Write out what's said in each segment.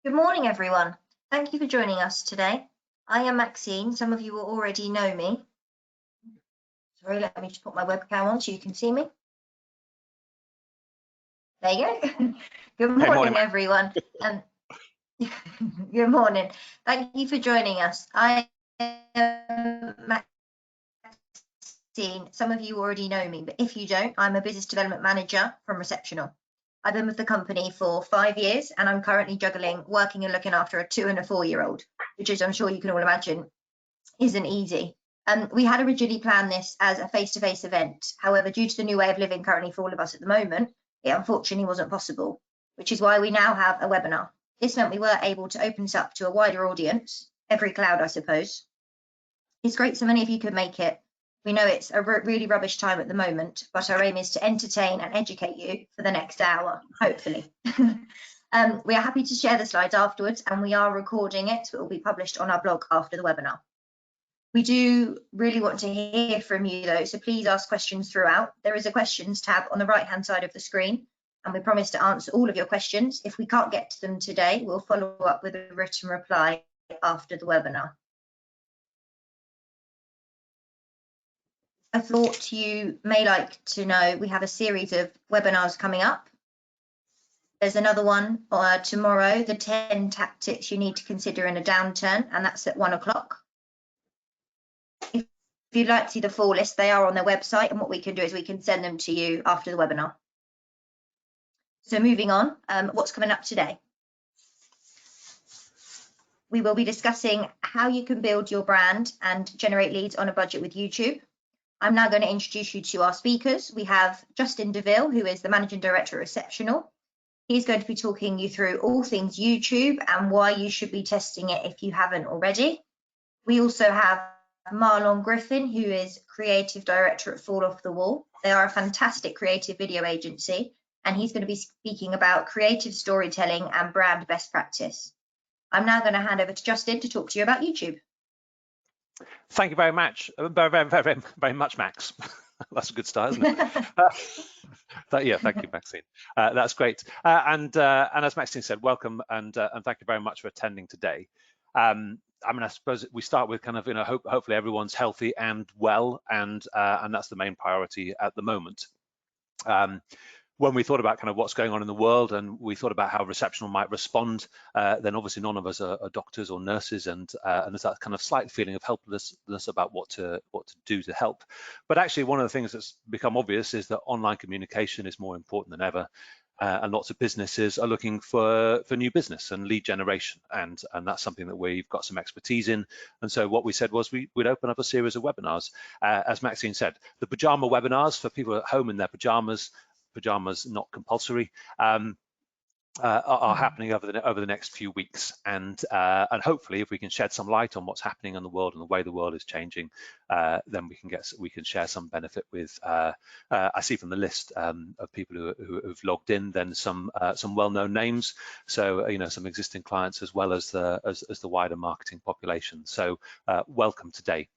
Good morning, everyone. Thank you for joining us today. I am Maxine. Some of you will already know me. Sorry, let me just put my webcam on so you can see me. There you go. Good morning, everyone. Good morning. Thank you for joining us. I am Maxine. Some of you already know me, but if you don't, I'm a business development manager from Receptional. I've been with the company for 5 years, and I'm currently juggling working and looking after a 2- and 4-year-old, which, as I'm sure you can all imagine, isn't easy. We had originally planned this as a face-to-face event. However, due to the new way of living currently for all of us at the moment, it unfortunately wasn't possible, which is why we now have a webinar. This meant we were able to open this up to a wider audience, every cloud, I suppose. It's great so many of you could make it. We know it's a really rubbish time at the moment, but our aim is to entertain and educate you for the next hour, hopefully. We are happy to share the slides afterwards, and we are recording it, so it will be published on our blog after the webinar. We do really want to hear from you though, so please ask questions throughout. There is a questions tab on the right-hand side of the screen, and we promise to answer all of your questions. If we can't get to them today, we'll follow up with a written reply after the webinar. I thought you may like to know we have a series of webinars coming up. There's another one tomorrow, the 10 tactics you need to consider in a downturn, and that's at 1 o'clock. If you'd like to see the full list, they are on their website, and what we can do is we can send them to you after the webinar. So moving on, what's coming up today? We will be discussing how you can build your brand and generate leads on a budget with YouTube. I'm now going to introduce you to our speakers. We have Justin DeVille, who is the Managing Director at Receptional. He's going to be talking you through all things YouTube and why you should be testing it if you haven't already. We also have Marlon Griffin, who is Creative Director at Fall Off the Wall. They are a fantastic creative video agency, and he's going to be speaking about creative storytelling and brand best practice. I'm now going to hand over to Justin to talk to you about YouTube. Thank you very much, very much, Max. That's a good start, isn't it? Yeah, thank you, Maxine. That's great. And as Maxine said, welcome and thank you very much for attending today. I mean, I suppose we start with kind of, hopefully everyone's healthy and well, and that's the main priority at the moment. When we thought about kind of what's going on in the world and we thought about how Receptional might respond, then obviously none of us are doctors or nurses, and there's that kind of slight feeling of helplessness about what to do to help. But actually, one of the things that's become obvious is that online communication is more important than ever. And lots of businesses are looking for new business and lead generation, and that's something that we've got some expertise in. And so what we said was we'd open up a series of webinars. As Maxine said, the pajama webinars for people at home in their pajamas not compulsory, are happening over the next few weeks, and hopefully if we can shed some light on what's happening in the world and the way the world is changing, then we can share some benefit with I see from the list of people who've logged in, then some well-known names, so some existing clients as well as the wider marketing population. So welcome today.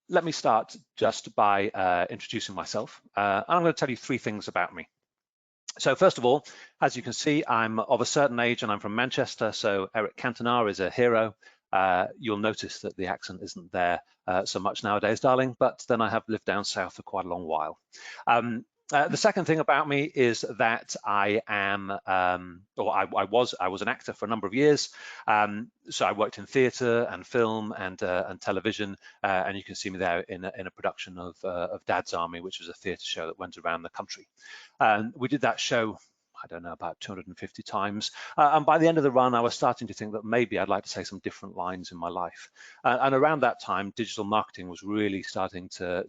Let me start just by introducing myself. I'm going to tell you 3 things about me. So first of all, as you can see, I'm of a certain age and I'm from Manchester, so Eric Cantona is a hero. You'll notice that the accent isn't there so much nowadays, darling, but then I have lived down south for quite a long while. The second thing about me is that I am, or I was an actor for a number of years. So I worked in theatre and film and television, and you can see me there in a production of Dad's Army, which was a theatre show that went around the country. We did that show, I don't know, about 250 times. And by the end of the run, I was starting to think that maybe I'd like to say some different lines in my life. And around that time, digital marketing was really starting to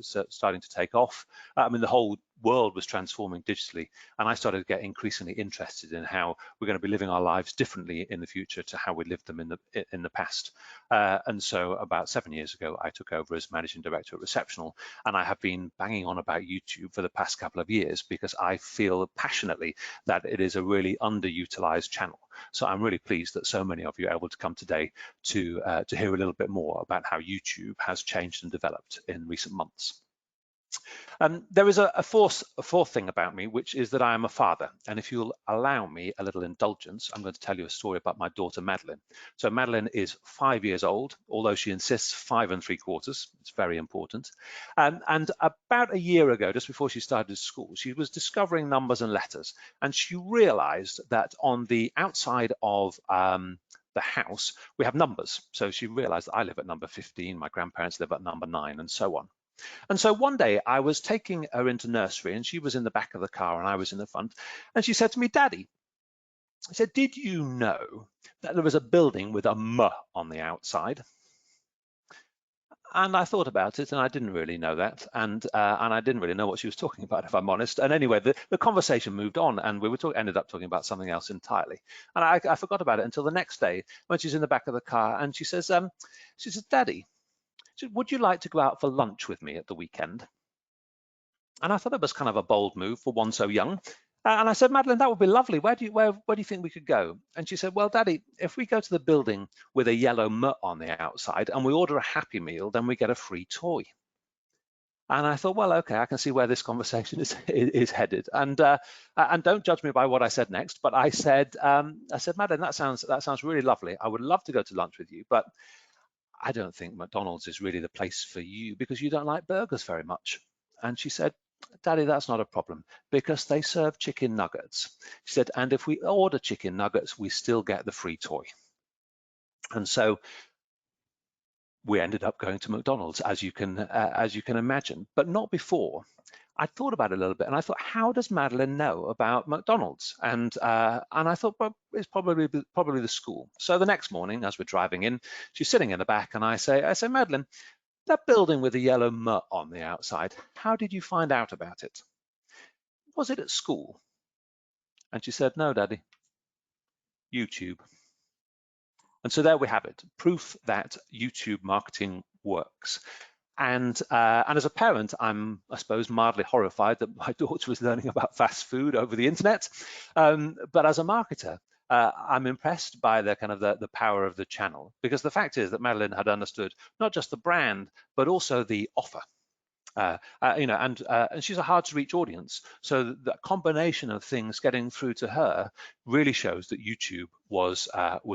take off. I mean, the whole world was transforming digitally, and I started to get increasingly interested in how we're going to be living our lives differently in the future to how we lived them in the past. And so about 7 years ago, I took over as Managing Director at Receptional, and I have been banging on about YouTube for the past couple of years because I feel passionately that it is a really underutilized channel. So I'm really pleased that so many of you are able to come today to hear a little bit more about how YouTube has changed and developed in recent months. There is a fourth thing about me, which is that I am a father. And if you'll allow me a little indulgence, I'm going to tell you a story about my daughter, Madeline. So Madeline is 5 years old, although she insists 5 3/4. It's very important. And about a year ago, just before she started school, she was discovering numbers and letters. And she realized that on the outside of the house, we have numbers. So she realized that I live at number 15, my grandparents live at number 9, and so on. And so one day I was taking her into nursery and she was in the back of the car and I was in the front. And she said to me, "Daddy," I said, "did you know that there was a building with a M on the outside?" And I thought about it and I didn't really know that. And I didn't really know what she was talking about, if I'm honest. And anyway, the conversation moved on and we ended up talking about something else entirely. And I forgot about it until the next day when she's in the back of the car and she says, "Daddy, would you like to go out for lunch with me at the weekend?" And I thought it was kind of a bold move for one so young. And I said, "Madeline, that would be lovely. Where do you think we could go?" And she said, "Well, Daddy, if we go to the building with a yellow M on the outside and we order a Happy Meal, then we get a free toy." And I thought, well, okay, I can see where this conversation is headed. And don't judge me by what I said next, but I said, "Madeline, that sounds really lovely. I would love to go to lunch with you, but I don't think McDonald's is really the place for you because you don't like burgers very much." And she said, "Daddy, that's not a problem because they serve chicken nuggets." She said, "And if we order chicken nuggets, we still get the free toy." And so we ended up going to McDonald's, as you can imagine, but not before. I thought about it a little bit and I thought, how does Madeline know about McDonald's? And I thought, well, it's probably the school. So the next morning, as we're driving in, she's sitting in the back and I say, "Madeline, that building with the yellow M on the outside, how did you find out about it? Was it at school?" And she said, "No, Daddy, YouTube." And so there we have it, proof that YouTube marketing works. And as a parent, I'm, I suppose, mildly horrified that my daughter was learning about fast food over the internet. But as a marketer, I'm impressed by the power of the channel, because the fact is that Madeline had understood not just the brand, but also the offer. And she's a hard to reach audience. So the combination of things getting through to her really shows that YouTube was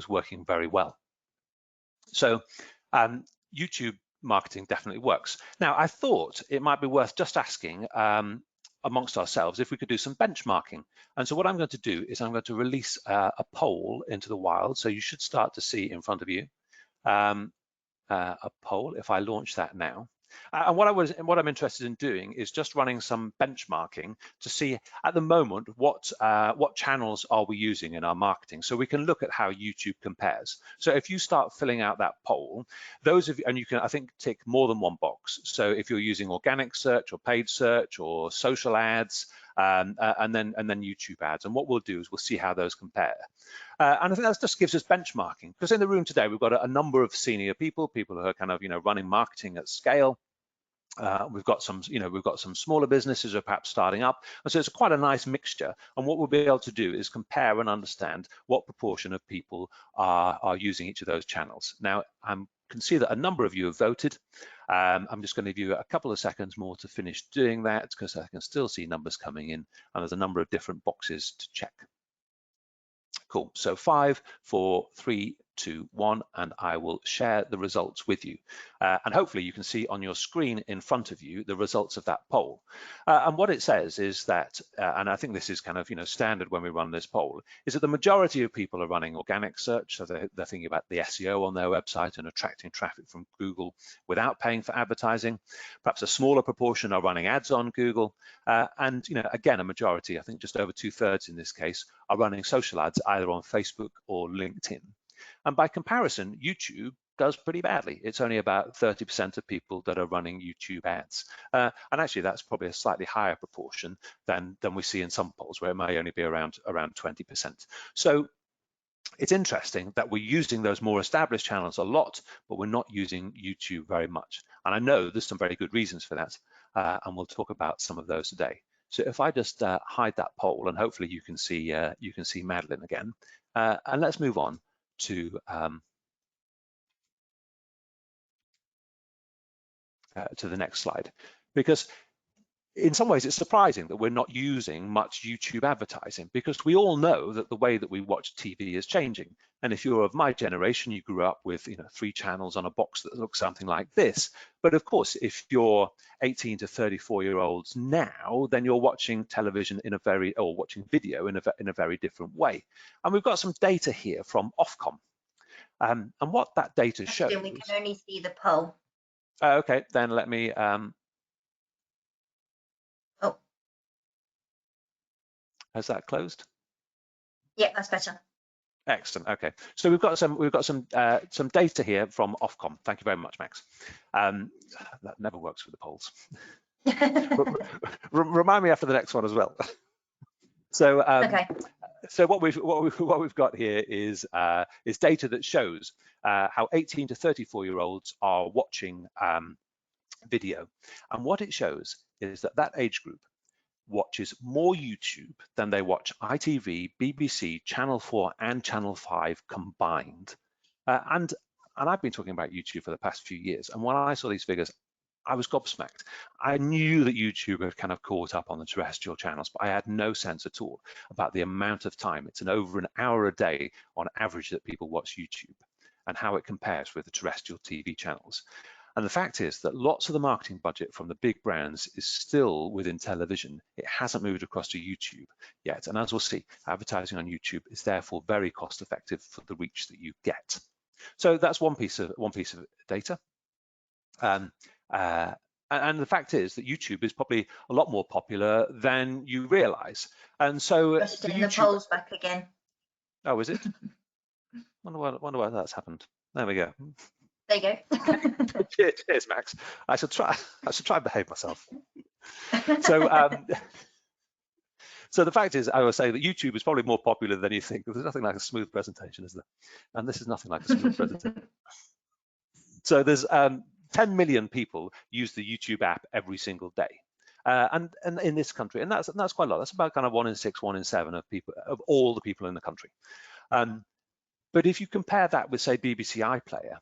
working very well. So YouTube marketing definitely works. Now, I thought it might be worth just asking amongst ourselves if we could do some benchmarking. And so what I'm going to do is I'm going to release a poll into the wild. So you should start to see in front of you a poll if I launch that now. And what I'm interested in doing is just running some benchmarking to see at the moment what channels are we using in our marketing, so we can look at how YouTube compares. So if you start filling out that poll, those of you, and you can, I think, tick more than one box. So if you're using organic search or paid search or social ads, and then YouTube ads, and what we'll do is we'll see how those compare. And I think that just gives us benchmarking, because in the room today we've got a number of senior people who are kind of running marketing at scale. We've got some smaller businesses who are perhaps starting up, and so it's quite a nice mixture. And what we'll be able to do is compare and understand what proportion of people are using each of those channels. Now, I can see that a number of you have voted. I'm just going to give you a couple of seconds more to finish doing that, because I can still see numbers coming in, and there's a number of different boxes to check. Cool. So 5, 4, 3, 2, 1, and I will share the results with you. And hopefully you can see on your screen in front of you the results of that poll. And what it says is that, and I think this is kind of standard when we run this poll, is that the majority of people are running organic search, so they're thinking about the SEO on their website and attracting traffic from Google without paying for advertising. Perhaps a smaller proportion are running ads on Google, and again, a majority, I think just over 2/3 in this case, are running social ads either on Facebook or LinkedIn. And by comparison, YouTube does pretty badly. It's only about 30% of people that are running YouTube ads. And actually, that's probably a slightly higher proportion than we see in some polls, where it may only be around 20%. So it's interesting that we're using those more established channels a lot, but we're not using YouTube very much. And I know there's some very good reasons for that, and we'll talk about some of those today. So if I just hide that poll, and hopefully you can see Madeline again, and let's move on to the next slide, because in some ways, it's surprising that we're not using much YouTube advertising, because we all know that the way that we watch TV is changing. And if you're of my generation, you grew up with 3 channels on a box that looks something like this. But of course, if you're 18 to 34-year-olds now, then you're watching television or watching video in a very different way. And we've got some data here from Ofcom. And what that data shows. We can only see the poll. Okay, then let me. Oh. Has that closed? Yeah, that's better. Excellent. Okay, so we've got some data here from Ofcom. Thank you very much, Max. That never works with the polls. Remind me after the next one as well. So okay. So what we've got here is data that shows how 18 to 34-year-olds are watching video, and what it shows is that age group watches more YouTube than they watch ITV, BBC, Channel 4 and Channel 5 combined. And I've been talking about YouTube for the past few years, and when I saw these figures, I was gobsmacked. I knew that YouTube had kind of caught up on the terrestrial channels, but I had no sense at all about the amount of time. It's over an hour a day on average that people watch YouTube, and how it compares with the terrestrial TV channels. And the fact is that lots of the marketing budget from the big brands is still within television. It hasn't moved across to YouTube yet. And as we'll see, advertising on YouTube is therefore very cost effective for the reach that you get. So that's one piece of data. And the fact is that YouTube is probably a lot more popular than you realize. And so the polls back again. Oh, is it? Wonder why that's happened. There we go. There you go. Cheers, Max. I should try and behave myself. So, so the fact is, I will say that YouTube is probably more popular than you think. There's nothing like a smooth presentation, is there? And this is nothing like a smooth presentation. So there's 10 million people use the YouTube app every single day, and in this country, and that's quite a lot. That's about kind of 1 in 6, 1 in 7 of people, of all the people in the country. But if you compare that with, say, BBC iPlayer,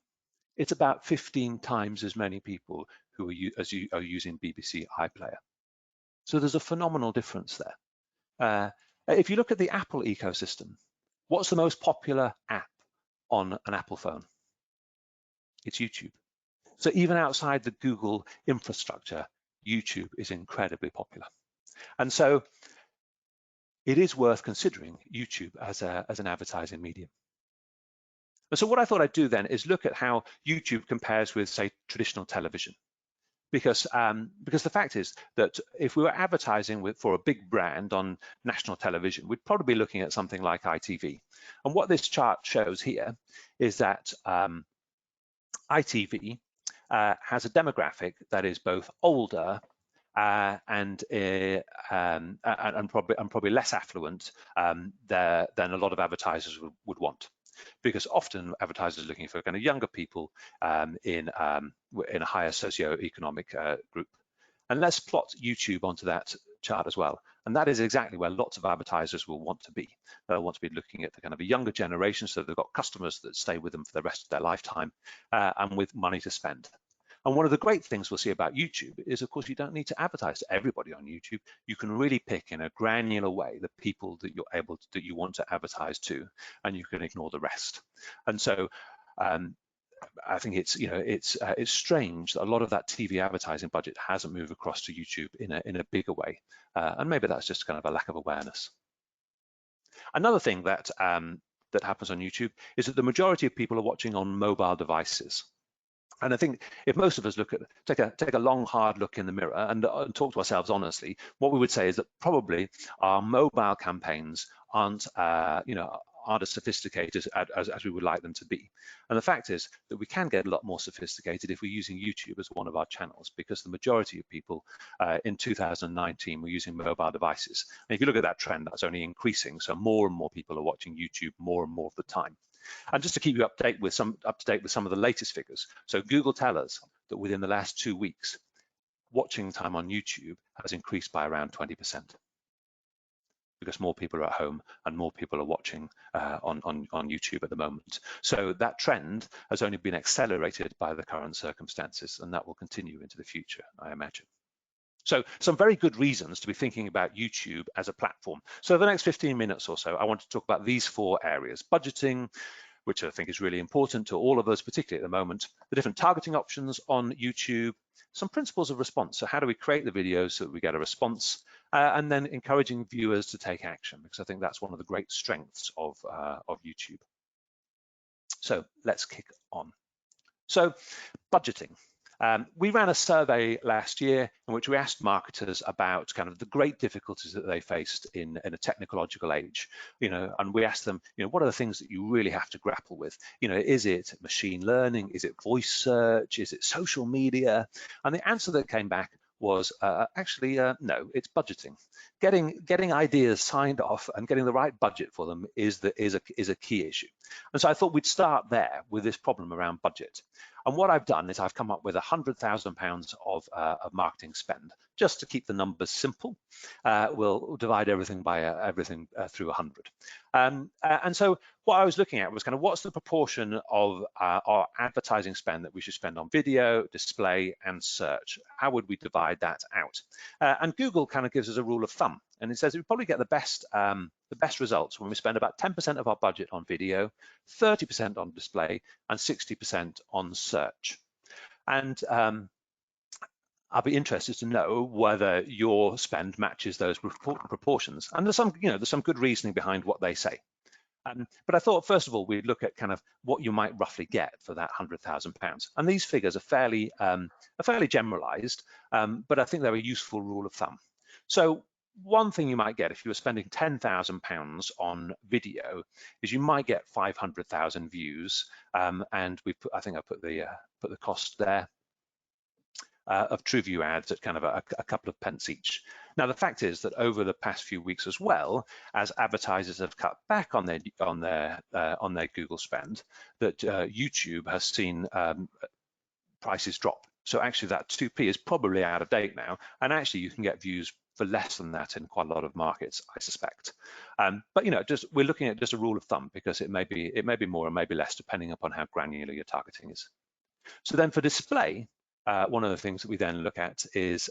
it's about 15 times as many people who are using BBC iPlayer. So there's a phenomenal difference there. If you look at the Apple ecosystem, what's the most popular app on an Apple phone? It's YouTube. So even outside the Google infrastructure, YouTube is incredibly popular. And so it is worth considering YouTube as an advertising medium. And so what I thought I'd do then is look at how YouTube compares with, say, traditional television. Because the fact is that if we were advertising for a big brand on national television, we'd probably be looking at something like ITV. And what this chart shows here is that ITV has a demographic that is both older and probably less affluent than a lot of advertisers would want. Because often advertisers are looking for kind of younger people in a higher socioeconomic group. And let's plot YouTube onto that chart as well. And that is exactly where lots of advertisers will want to be. They'll want to be looking at the kind of a younger generation, so they've got customers that stay with them for the rest of their lifetime and with money to spend. And one of the great things we'll see about YouTube is, of course, you don't need to advertise to everybody on YouTube. You can really pick in a granular way the people that that you want to advertise to, and you can ignore the rest. And so I think it's strange that a lot of that TV advertising budget hasn't moved across to YouTube in a bigger way, and maybe that's just kind of a lack of awareness. Another thing that that happens on YouTube is that the majority of people are watching on mobile devices. And I think if most of us take a long, hard look in the mirror and talk to ourselves honestly, what we would say is that probably our mobile campaigns aren't as sophisticated as we would like them to be. And the fact is that we can get a lot more sophisticated if we're using YouTube as one of our channels, because the majority of people in 2019 were using mobile devices. And if you look at that trend, that's only increasing. So more and more people are watching YouTube more and more of the time. And just to keep you up to date with some of the latest figures, so Google tell us that within the last 2 weeks, watching time on YouTube has increased by around 20%, because more people are at home and more people are watching on YouTube at the moment. So that trend has only been accelerated by the current circumstances, and that will continue into the future, I imagine. So some very good reasons to be thinking about YouTube as a platform. So the next 15 minutes or so, I want to talk about these 4 areas: budgeting, which I think is really important to all of us, particularly at the moment, the different targeting options on YouTube, some principles of response. So how do we create the videos so that we get a response, and then encouraging viewers to take action, because I think that's one of the great strengths of YouTube. So let's kick on. So budgeting. We ran a survey last year in which we asked marketers about kind of the great difficulties that they faced in a technological age, and we asked them, what are the things that you really have to grapple with? Is it machine learning? Is it voice search? Is it social media? And the answer that came back was actually no, it's budgeting. Getting ideas signed off and getting the right budget for them is a key issue. And so I thought we'd start there with this problem around budget. And what I've done is I've come up with £100,000 of marketing spend, just to keep the numbers simple. We'll divide everything by everything through 100. And so what I was looking at was kind of what's the proportion of our advertising spend that we should spend on video, display, and search? How would we divide that out? And Google kind of gives us a rule of thumb, and it says we probably get the best results when we spend about 10% of our budget on video, 30% on display, and 60% on search. And I'll be interested to know whether your spend matches those proportions. And there's some good reasoning behind what they say. But I thought, first of all, we'd look at kind of what you might roughly get for that £100,000. And these figures are fairly generalized, but I think they're a useful rule of thumb. So one thing you might get if you were spending £10,000 on video is you might get 500,000 views, and I think I put the cost there of TrueView ads at kind of a couple of pence each. Now the fact is that over the past few weeks as well, as advertisers have cut back on their Google spend, that YouTube has seen prices drop. So actually that 2p is probably out of date now, and actually you can get views for less than that in quite a lot of markets, I suspect. But we're looking at just a rule of thumb, because it may be more or maybe less depending upon how granular your targeting is. So then for display, one of the things that we then look at is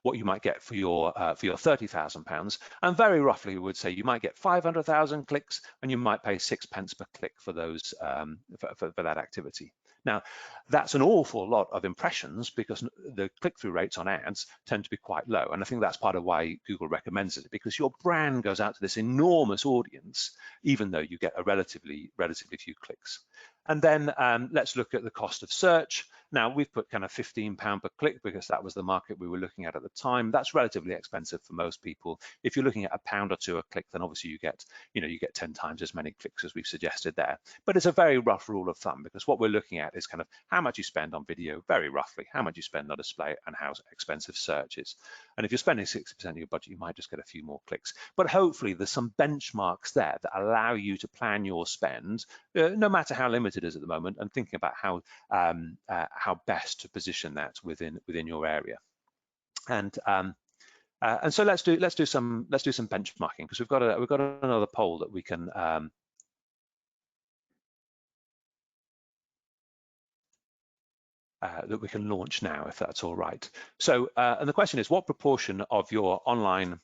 what you might get for your £30,000, and very roughly we would say you might get 500,000 clicks, and you might pay 6 pence per click for those for that activity. Now, that's an awful lot of impressions, because the click-through rates on ads tend to be quite low. And I think that's part of why Google recommends it, because your brand goes out to this enormous audience, even though you get a relatively few clicks. And then let's look at the cost of search. Now, we've put kind of £15 per click, because that was the market we were looking at the time. That's relatively expensive for most people. If you're looking at £1 or £2 a click, then obviously you get 10 times as many clicks as we've suggested there. But it's a very rough rule of thumb, because what we're looking at is kind of how much you spend on video, very roughly, how much you spend on display, and how expensive search is. And if you're spending 60% of your budget, you might just get a few more clicks. But hopefully there's some benchmarks there that allow you to plan your spend, no matter how limited it is at the moment, and thinking about how best to position that within your area. And so let's do some benchmarking, because we've got another poll that we can launch now, if that's all right. So, and the question is, what proportion of your online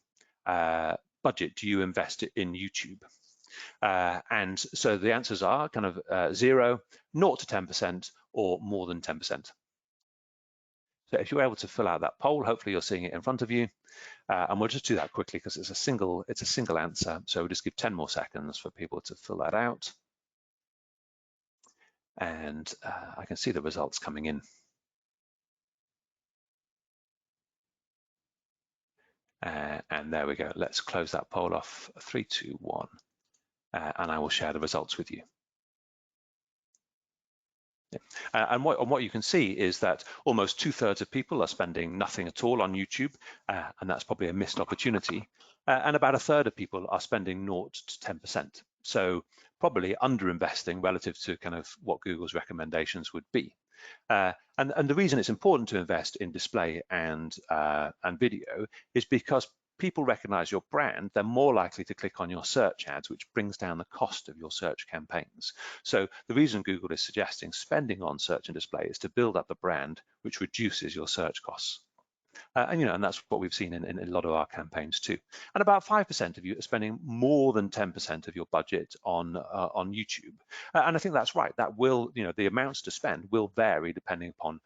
budget do you invest in YouTube? And so the answers are kind of 0, 0 to 10%, or more than 10%. So if you're able to fill out that poll, hopefully you're seeing it in front of you. And we'll just do that quickly, because it's a single answer. So we'll just give 10 more seconds for people to fill that out. And I can see the results coming in. And there we go. Let's close that poll off. 3, 2, 1. And I will share the results with you. And what you can see is that almost 2/3 of people are spending nothing at all on YouTube, and that's probably a missed opportunity. And about 1/3 of people are spending 0 to 10%. So probably underinvesting relative to kind of what Google's recommendations would be. And the reason it's important to invest in display and video is because people recognize your brand, they're more likely to click on your search ads, which brings down the cost of your search campaigns. So the reason Google is suggesting spending on search and display is to build up the brand, which reduces your search costs. And that's what we've seen in a lot of our campaigns too. And about 5% of you are spending more than 10% of your budget on YouTube. And I think that's right. That will, the amounts to spend will vary depending upon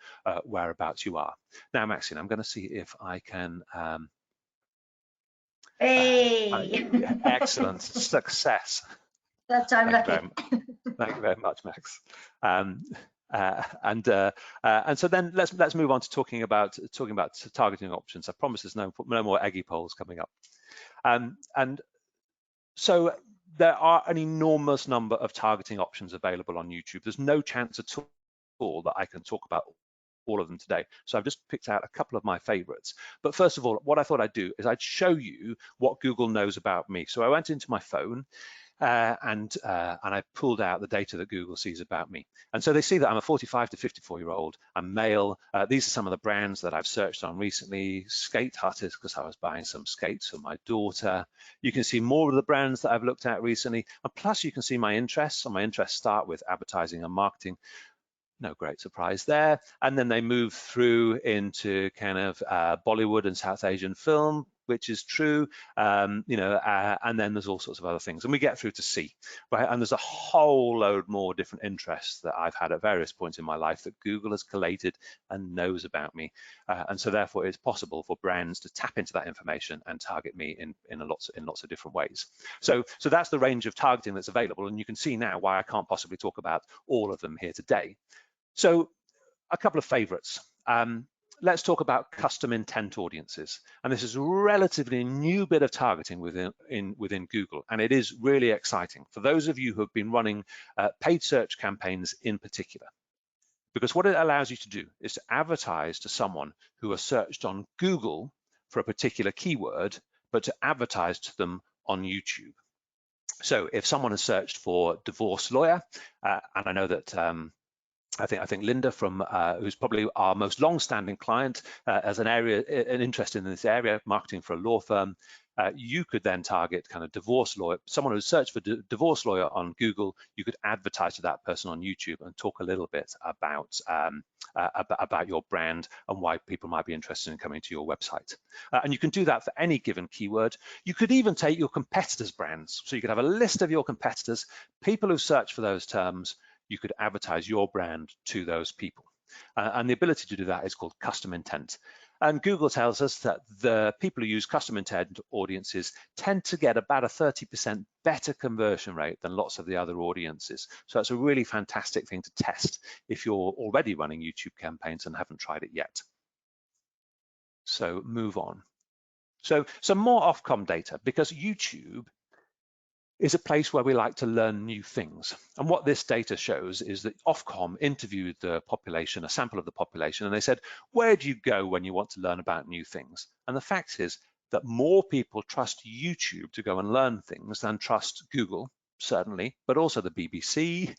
whereabouts you are. Now, Maxine, I'm going to see if I can. Hey! Excellent success. That time lucky. Thank you very much, Max. And so then let's move on to talking about targeting options. I promise there's no more eggy polls coming up. And so there are an enormous number of targeting options available on YouTube. There's no chance at all that I can talk about all of them today. So I've just picked out a couple of my favorites. But first of all, what I thought I'd do is I'd show you what Google knows about me. So I went into my phone and I pulled out the data that Google sees about me. And so they see that I'm a 45 to 54-year-old, I'm male. These are some of the brands that I've searched on recently. Skate Hut is because I was buying some skates for my daughter. You can see more of the brands that I've looked at recently. And plus you can see my interests. And my interests start with advertising and marketing. No great surprise there. And then they move through into kind of Bollywood and South Asian film, which is true, and then there's all sorts of other things. And we get through to C, right? And there's a whole load more different interests that I've had at various points in my life that Google has collated and knows about me. And so therefore it's possible for brands to tap into that information and target me in lots of different ways. So that's the range of targeting that's available. And you can see now why I can't possibly talk about all of them here today. So a couple of favorites. Let's talk about custom intent audiences. And this is a relatively new bit of targeting within Google. And it is really exciting for those of you who have been running paid search campaigns in particular. Because what it allows you to do is to advertise to someone who has searched on Google for a particular keyword, but to advertise to them on YouTube. So if someone has searched for divorce lawyer, and I know that I think Linda from who's probably our most long-standing client as an interest in this area, marketing for a law firm, you could then target kind of divorce lawyer, someone who's searched for divorce lawyer on Google. You could advertise to that person on YouTube and talk a little bit about your brand and why people might be interested in coming to your website. And you can do that for any given keyword. You could even take your competitors' brands. So you could have a list of your competitors, people who search for those terms. You could advertise your brand to those people. And the ability to do that is called custom intent. And Google tells us that the people who use custom intent audiences tend to get about a 30% better conversion rate than lots of the other audiences. So that's a really fantastic thing to test if you're already running YouTube campaigns and haven't tried it yet. So move on. So some more Ofcom data, because YouTube is a place where we like to learn new things. And what this data shows is that Ofcom interviewed the population, a sample of the population, and they said, where do you go when you want to learn about new things? And the fact is that more people trust YouTube to go and learn things than trust Google, certainly, but also the BBC,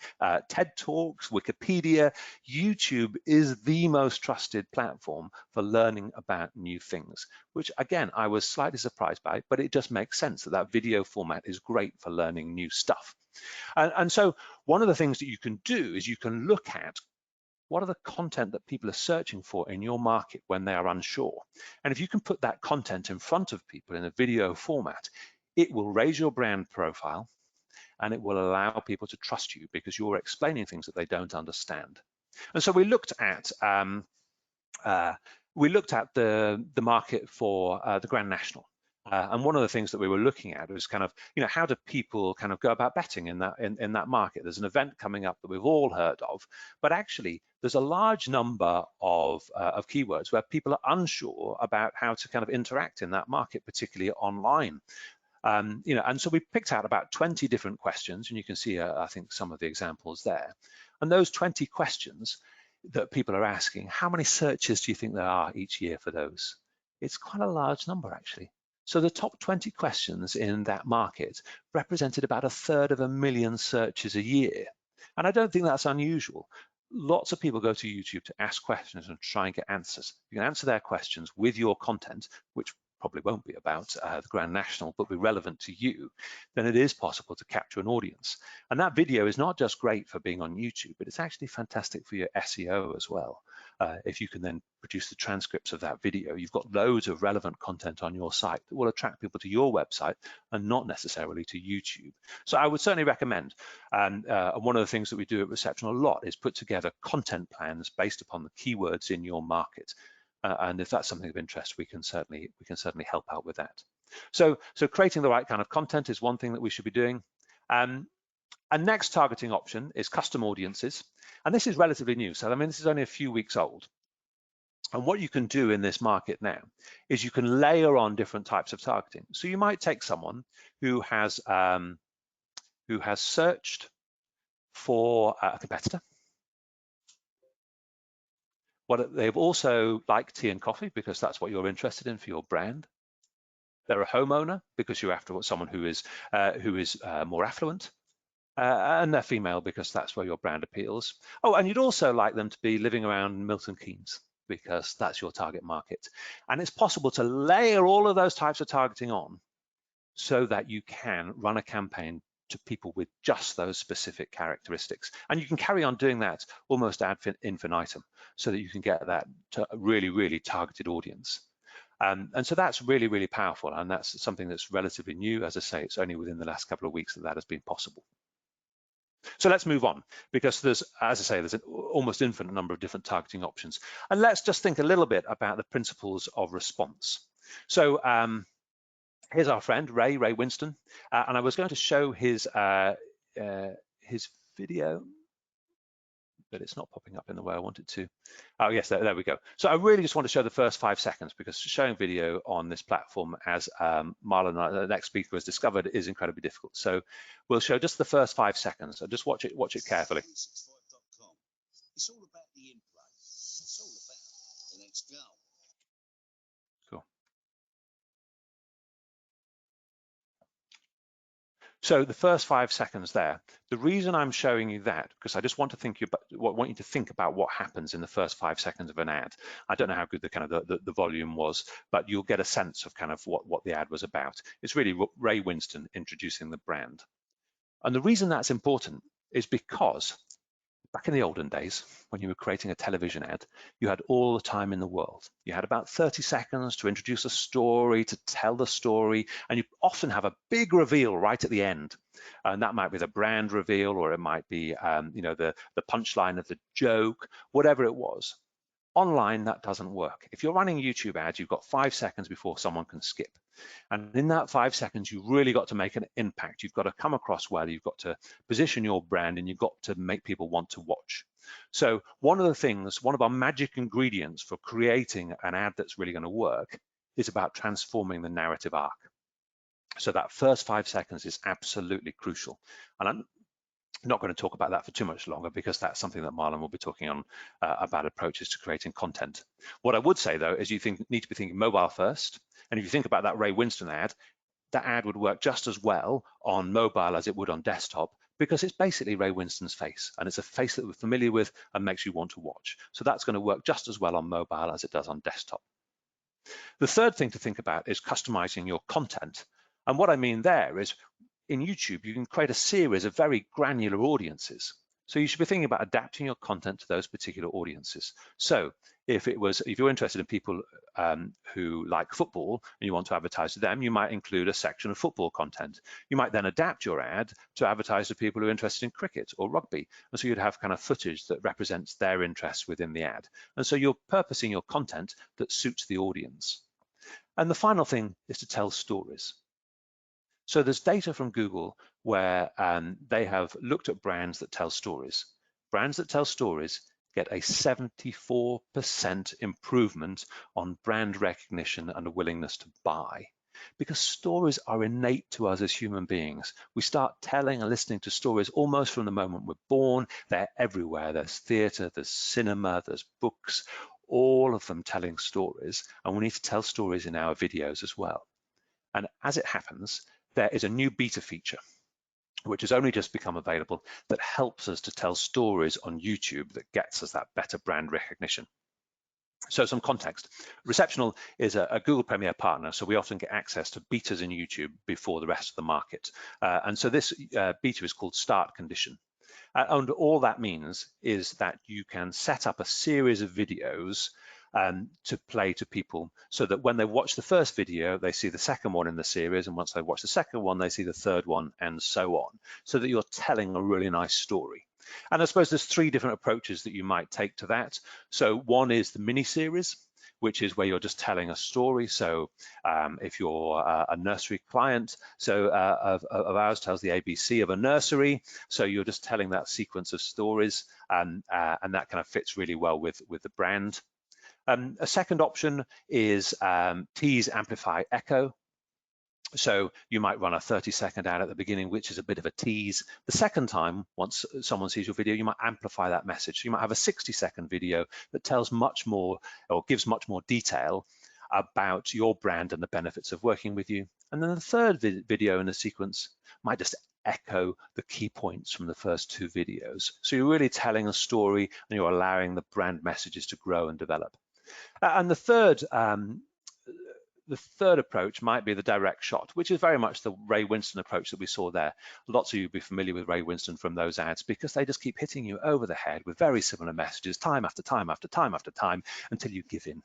TED Talks, Wikipedia. YouTube is the most trusted platform for learning about new things, which again, I was slightly surprised by, but it just makes sense that video format is great for learning new stuff. And so one of the things that you can do is you can look at what are the content that people are searching for in your market when they are unsure. And if you can put that content in front of people in a video format, it will raise your brand profile, and it will allow people to trust you because you're explaining things that they don't understand. And so we looked at the market for the Grand National. And one of the things that we were looking at was kind of, how do people kind of go about betting in that market? There's an event coming up that we've all heard of, but actually there's a large number of keywords where people are unsure about how to kind of interact in that market, particularly online. And so we picked out about 20 different questions, and you can see, I think, some of the examples there. And those 20 questions that people are asking, how many searches do you think there are each year for those? It's quite a large number, actually. So the top 20 questions in that market represented about 1/3 of a million searches a year. And I don't think that's unusual. Lots of people go to YouTube to ask questions and try and get answers. You can answer their questions with your content, which probably won't be about the Grand National, but be relevant to you, then it is possible to capture an audience. And that video is not just great for being on YouTube, but it's actually fantastic for your SEO as well. If you can then produce the transcripts of that video, you've got loads of relevant content on your site that will attract people to your website and not necessarily to YouTube. So I would certainly recommend, and one of the things that we do at Reception a lot is put together content plans based upon the keywords in your market. And if that's something of interest, we can certainly help out with that. So creating the right kind of content is one thing that we should be doing. A next targeting option is custom audiences. And this is relatively new. So, I mean, this is only a few weeks old. And what you can do in this market now is you can layer on different types of targeting. So you might take someone who has searched for a competitor. They've also liked tea and coffee because that's what you're interested in for your brand. They're a homeowner because you're after someone who is more affluent. And they're female because that's where your brand appeals. Oh, and you'd also like them to be living around Milton Keynes because that's your target market. And it's possible to layer all of those types of targeting on so that you can run a campaign to people with just those specific characteristics. And you can carry on doing that almost ad infinitum so that you can get that to a really, really targeted audience. And so that's really, really powerful. And that's something that's relatively new. As I say, it's only within the last couple of weeks that has been possible. So let's move on, because there's, as I say, there's an almost infinite number of different targeting options. And let's just think a little bit about the principles of response. So here's our friend, Ray Winston, and I was going to show his video, but it's not popping up in the way I want it to. Oh yes, there we go. So I really just want to show the first 5 seconds, because showing video on this platform, as Marlon, the next speaker, has discovered, is incredibly difficult. So we'll show just the first 5 seconds. So just watch it carefully. It's all about the in-play. It's all about the next goal. Cool. So the first 5 seconds there, the reason I'm showing you that, because I just want you to think about what happens in the first 5 seconds of an ad. I don't know how good the volume was, but you'll get a sense of kind of what the ad was about. It's really Ray Winston introducing the brand. And the reason that's important is because back in the olden days, when you were creating a television ad, you had all the time in the world. You had about 30 seconds to introduce a story, to tell the story, and you often have a big reveal right at the end. And that might be the brand reveal, or it might be the punchline of the joke, whatever it was. Online, that doesn't work. If you're running YouTube ads, you've got 5 seconds before someone can skip. And in that 5 seconds, you've really got to make an impact. You've got to come across well, you've got to position your brand, and you've got to make people want to watch. So one of our magic ingredients for creating an ad that's really going to work is about transforming the narrative arc. So that first 5 seconds is absolutely crucial. And I'm not going to talk about that for too much longer, because that's something that Marlon will be talking on about approaches to creating content. What I would say, though, is you need to be thinking mobile first. And if you think about that Ray Winston ad, that ad would work just as well on mobile as it would on desktop, because it's basically Ray Winston's face, and it's a face that we're familiar with and makes you want to watch. So that's going to work just as well on mobile as it does on desktop. The third thing to think about is customizing your content. And what I mean there is, in YouTube, you can create a series of very granular audiences. So you should be thinking about adapting your content to those particular audiences. So if you're interested in people who like football and you want to advertise to them, you might include a section of football content. You might then adapt your ad to advertise to people who are interested in cricket or rugby. And so you'd have kind of footage that represents their interests within the ad. And so you're purposing your content that suits the audience. And the final thing is to tell stories. So there's data from Google where they have looked at brands that tell stories. Brands that tell stories get a 74% improvement on brand recognition and a willingness to buy, because stories are innate to us as human beings. We start telling and listening to stories almost from the moment we're born. They're everywhere. There's theatre, there's cinema, there's books, all of them telling stories. And we need to tell stories in our videos as well. And as it happens, there is a new beta feature, which has only just become available, that helps us to tell stories on YouTube that gets us that better brand recognition. So some context. Receptional is a Google Premier partner, so we often get access to betas in YouTube before the rest of the market. And so this beta is called Start Condition. And all that means is that you can set up a series of videos to play to people so that when they watch the first video, they see the second one in the series, and once they watch the second one, they see the third one, and so on, so that you're telling a really nice story. And I suppose there's three different approaches that you might take to that. So one is the mini series, which is where you're just telling a story. So if you're a nursery client, so of ours tells the ABC of a nursery, so you're just telling that sequence of stories, and that kind of fits really well with the brand. A second option is tease, amplify, echo. So you might run a 30-second ad at the beginning, which is a bit of a tease. The second time, once someone sees your video, you might amplify that message. So you might have a 60-second video that tells much more or gives much more detail about your brand and the benefits of working with you. And then the third video in the sequence might just echo the key points from the first two videos. So you're really telling a story and you're allowing the brand messages to grow and develop. And the third approach might be the direct shot, which is very much the Ray Winston approach that we saw there. Lots of you will be familiar with Ray Winston from those ads because they just keep hitting you over the head with very similar messages time after time after time after time until you give in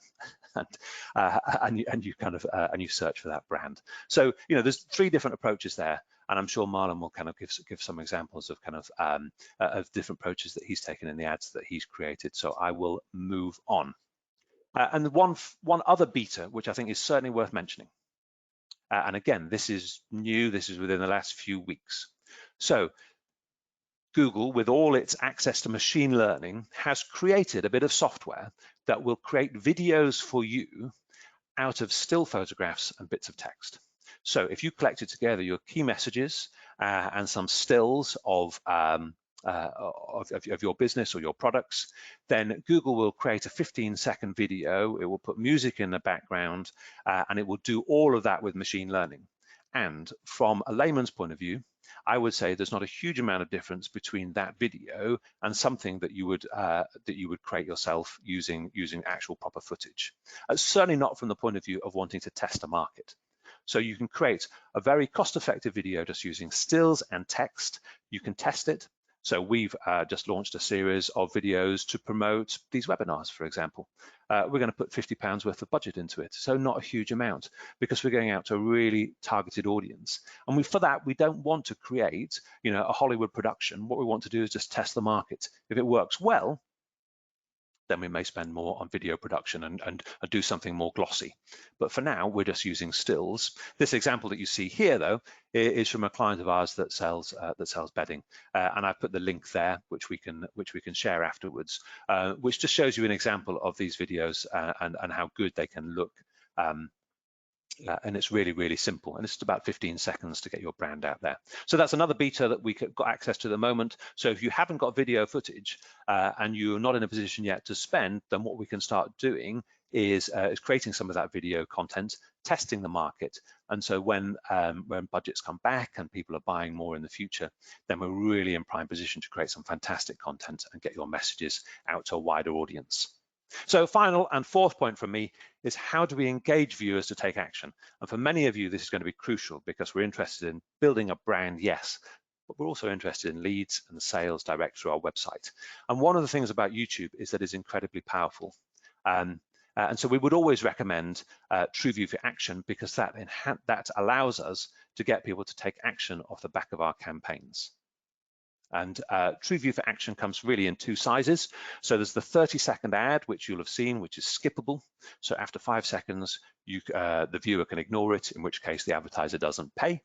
and you search for that brand. So there's three different approaches there, and I'm sure Marlon will kind of give some examples of of different approaches that he's taken in the ads that he's created. So I will move on. And one other beta, which I think is certainly worth mentioning. And again, this is new, this is within the last few weeks. So Google, with all its access to machine learning, has created a bit of software that will create videos for you out of still photographs and bits of text. So if you collected together your key messages and some stills of your business or your products, then Google will create a 15-second video. It will put music in the background, and it will do all of that with machine learning. And from a layman's point of view, I would say there's not a huge amount of difference between that video and something that you would create yourself using actual proper footage. Certainly not from the point of view of wanting to test a market. So you can create a very cost-effective video just using stills and text. You can test it. So we've just launched a series of videos to promote these webinars, for example. We're going to put £50 worth of budget into it, so not a huge amount, because we're going out to a really targeted audience. And for that, we don't want to create, a Hollywood production. What we want to do is just test the market. If it works well, then we may spend more on video production and do something more glossy. But for now, we're just using stills. This example that you see here, though, is from a client of ours that sells bedding, and I've put the link there, which we can share afterwards, which just shows you an example of these videos and how good they can look. And it's really, really simple. And it's just about 15 seconds to get your brand out there. So that's another beta that we got access to at the moment. So if you haven't got video footage and you're not in a position yet to spend, then what we can start doing is creating some of that video content, testing the market. And so when budgets come back and people are buying more in the future, then we're really in prime position to create some fantastic content and get your messages out to a wider audience. So final and fourth point from me is, how do we engage viewers to take action? And for many of you, this is going to be crucial because we're interested in building a brand, yes, but we're also interested in leads and sales direct through our website. And one of the things about YouTube is that it's incredibly powerful. And so we would always recommend TrueView for Action, because that allows us to get people to take action off the back of our campaigns. And TrueView for Action comes really in two sizes. So there's the 30-second ad, which you'll have seen, which is skippable. So after 5 seconds, the viewer can ignore it, in which case the advertiser doesn't pay.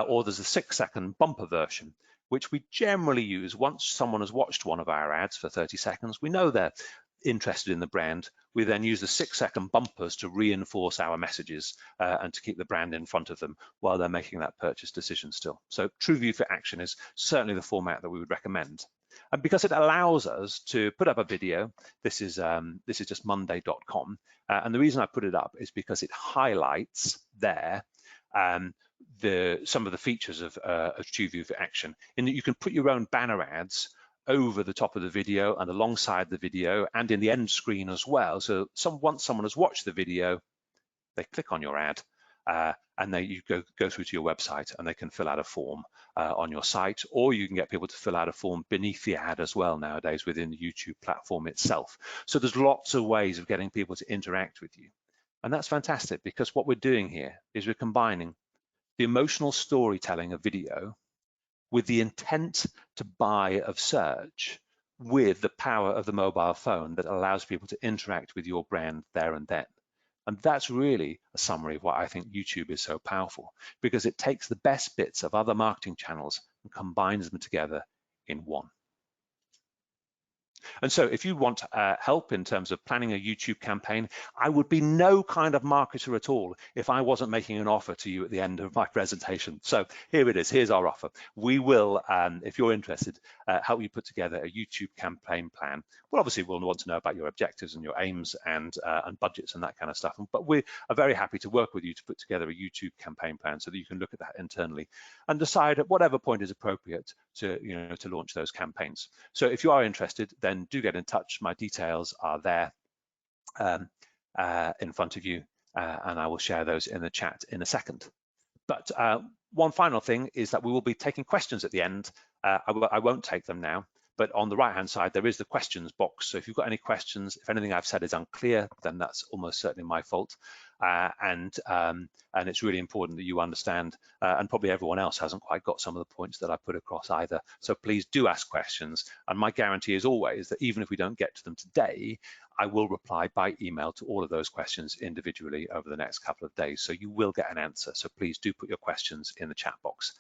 Or there's a 6-second bumper version, which we generally use once someone has watched one of our ads for 30 seconds. We know they're interested in the brand. We then use the 6-second bumpers to reinforce our messages and to keep the brand in front of them while they're making that purchase decision still. So TrueView for Action is certainly the format that we would recommend. And because it allows us to put up a video, this is just monday.com. And the reason I put it up is because it highlights there some of the features of TrueView for Action, in that you can put your own banner ads over the top of the video and alongside the video and in the end screen as well. So once someone has watched the video, they click on your ad and then you go through to your website and they can fill out a form on your site, or you can get people to fill out a form beneath the ad as well nowadays within the YouTube platform itself. So there's lots of ways of getting people to interact with you. And that's fantastic, because what we're doing here is we're combining the emotional storytelling of video with the intent to buy of search with the power of the mobile phone that allows people to interact with your brand there and then. And that's really a summary of why I think YouTube is so powerful, because it takes the best bits of other marketing channels and combines them together in one. And so if you want help in terms of planning a YouTube campaign, I would be no kind of marketer at all if I wasn't making an offer to you at the end of my presentation. So here it is, here's our offer. We will, if you're interested, help you put together a YouTube campaign plan. Well, obviously we'll want to know about your objectives and your aims and budgets and that kind of stuff. But we are very happy to work with you to put together a YouTube campaign plan so that you can look at that internally and decide at whatever point is appropriate to, to launch those campaigns. So if you are interested, then do get in touch. My details are there in front of you, and I will share those in the chat in a second. But one final thing is that we will be taking questions at the end. I won't take them now, but on the right-hand side, there is the questions box. So if you've got any questions, if anything I've said is unclear, then that's almost certainly my fault. And it's really important that you understand, and probably everyone else hasn't quite got some of the points that I put across either. So please do ask questions. And my guarantee is always that even if we don't get to them today, I will reply by email to all of those questions individually over the next couple of days. So you will get an answer. So please do put your questions in the chat box.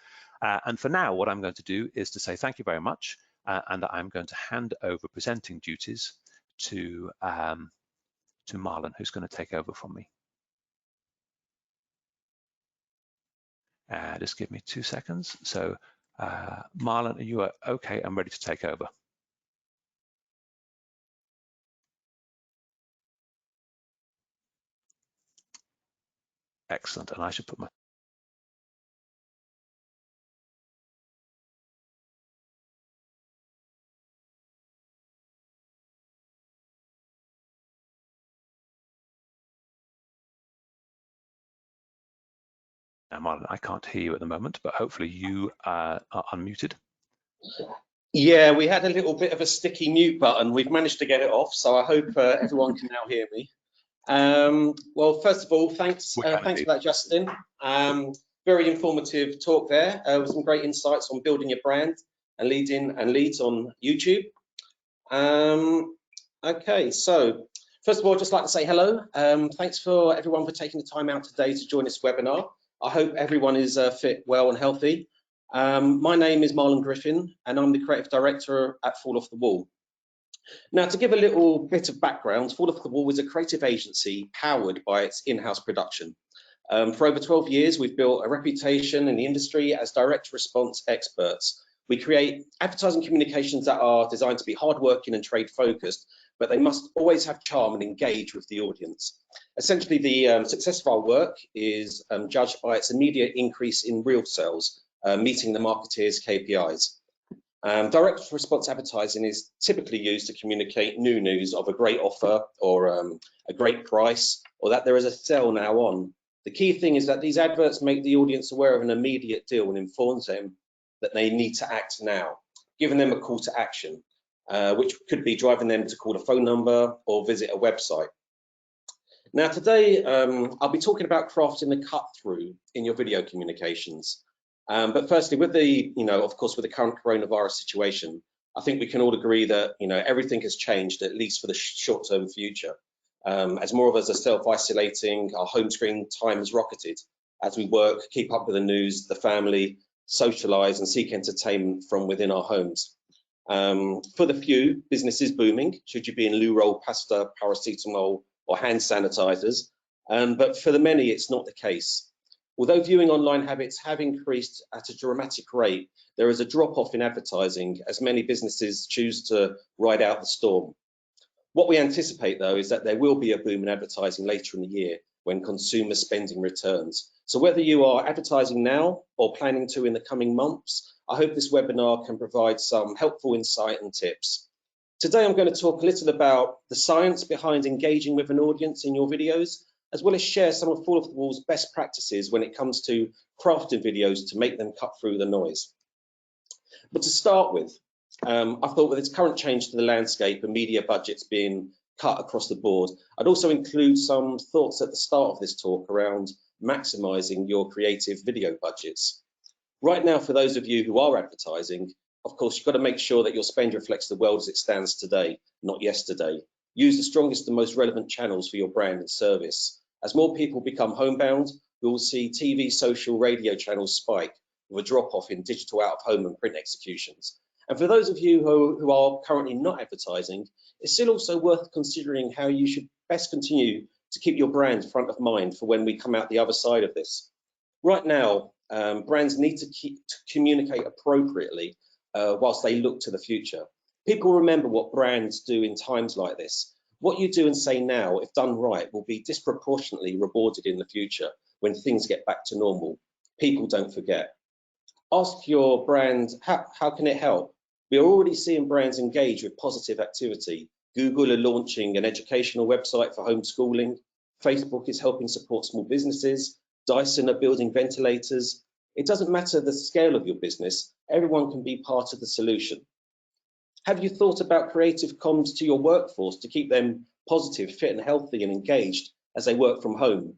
And for now, what I'm going to do is to say thank you very much. And I'm going to hand over presenting duties to Marlon, who's going to take over from me. Just give me 2 seconds. So Marlon, you are okay and ready to take over. Excellent, and I should put my Now, Marlon, I can't hear you at the moment, but hopefully you are unmuted. Yeah, we had a little bit of a sticky mute button. We've managed to get it off, so I hope everyone can now hear me. Well, first of all, thanks for that, Justin. Very informative talk there with some great insights on building your brand and leads on YouTube. Okay, so first of all, I'd just like to say hello. Thanks for everyone for taking the time out today to join this webinar. I hope everyone is fit, well and healthy. My name is Marlon Griffin and I'm the Creative Director at Fall Off the Wall. Now, to give a little bit of background, Fall Off the Wall is a creative agency powered by its in-house production. For over 12 years, we've built a reputation in the industry as direct response experts. We create advertising communications that are designed to be hardworking and trade focused, but they must always have charm and engage with the audience. Essentially, the success of our work is judged by its immediate increase in real sales, meeting the marketeer's KPIs. Direct response advertising is typically used to communicate new news of a great offer or a great price, or that there is a sale now on. The key thing is that these adverts make the audience aware of an immediate deal and informs them that they need to act now, giving them a call to action, which could be driving them to call a phone number or visit a website. Now today, I'll be talking about crafting the cut through in your video communications. But firstly, with the, of course, with the current coronavirus situation, I think we can all agree that, everything has changed, at least for the short-term future. As more of us are self-isolating, our home screen time has rocketed as we work, keep up with the news, the family, socialize and seek entertainment from within our homes. For the few, business is booming, should you be in loo roll, pasta, paracetamol or hand sanitizers. But for the many, it's not the case. Although viewing online habits have increased at a dramatic rate, there is a drop-off in advertising as many businesses choose to ride out the storm. What we anticipate, though, is that there will be a boom in advertising later in the year when consumer spending returns. So whether you are advertising now or planning to in the coming months, I hope this webinar can provide some helpful insight and tips. Today, I'm going to talk a little about the science behind engaging with an audience in your videos, as well as share some of Fall Off the Wall's best practices when it comes to crafting videos to make them cut through the noise. But to start with, I thought with its current change to the landscape and media budgets being cut across the board, I'd also include some thoughts at the start of this talk around maximising your creative video budgets. Right now, for those of you who are advertising, of course, you've got to make sure that your spend reflects the world as it stands today, not yesterday. Use the strongest and most relevant channels for your brand and service. As more people become homebound, we will see TV, social, radio channels spike with a drop-off in digital out-of-home and print executions. And for those of you who are currently not advertising, it's still also worth considering how you should best continue to keep your brand front of mind for when we come out the other side of this. Right now, brands need to communicate appropriately whilst they look to the future. People remember what brands do in times like this. What you do and say now, if done right, will be disproportionately rewarded in the future when things get back to normal. People don't forget. Ask your brand, how can it help? We are already seeing brands engage with positive activity. Google are launching an educational website for homeschooling. Facebook is helping support small businesses. Dyson are building ventilators. It doesn't matter the scale of your business, everyone can be part of the solution. Have you thought about creative comms to your workforce to keep them positive, fit and healthy and engaged as they work from home?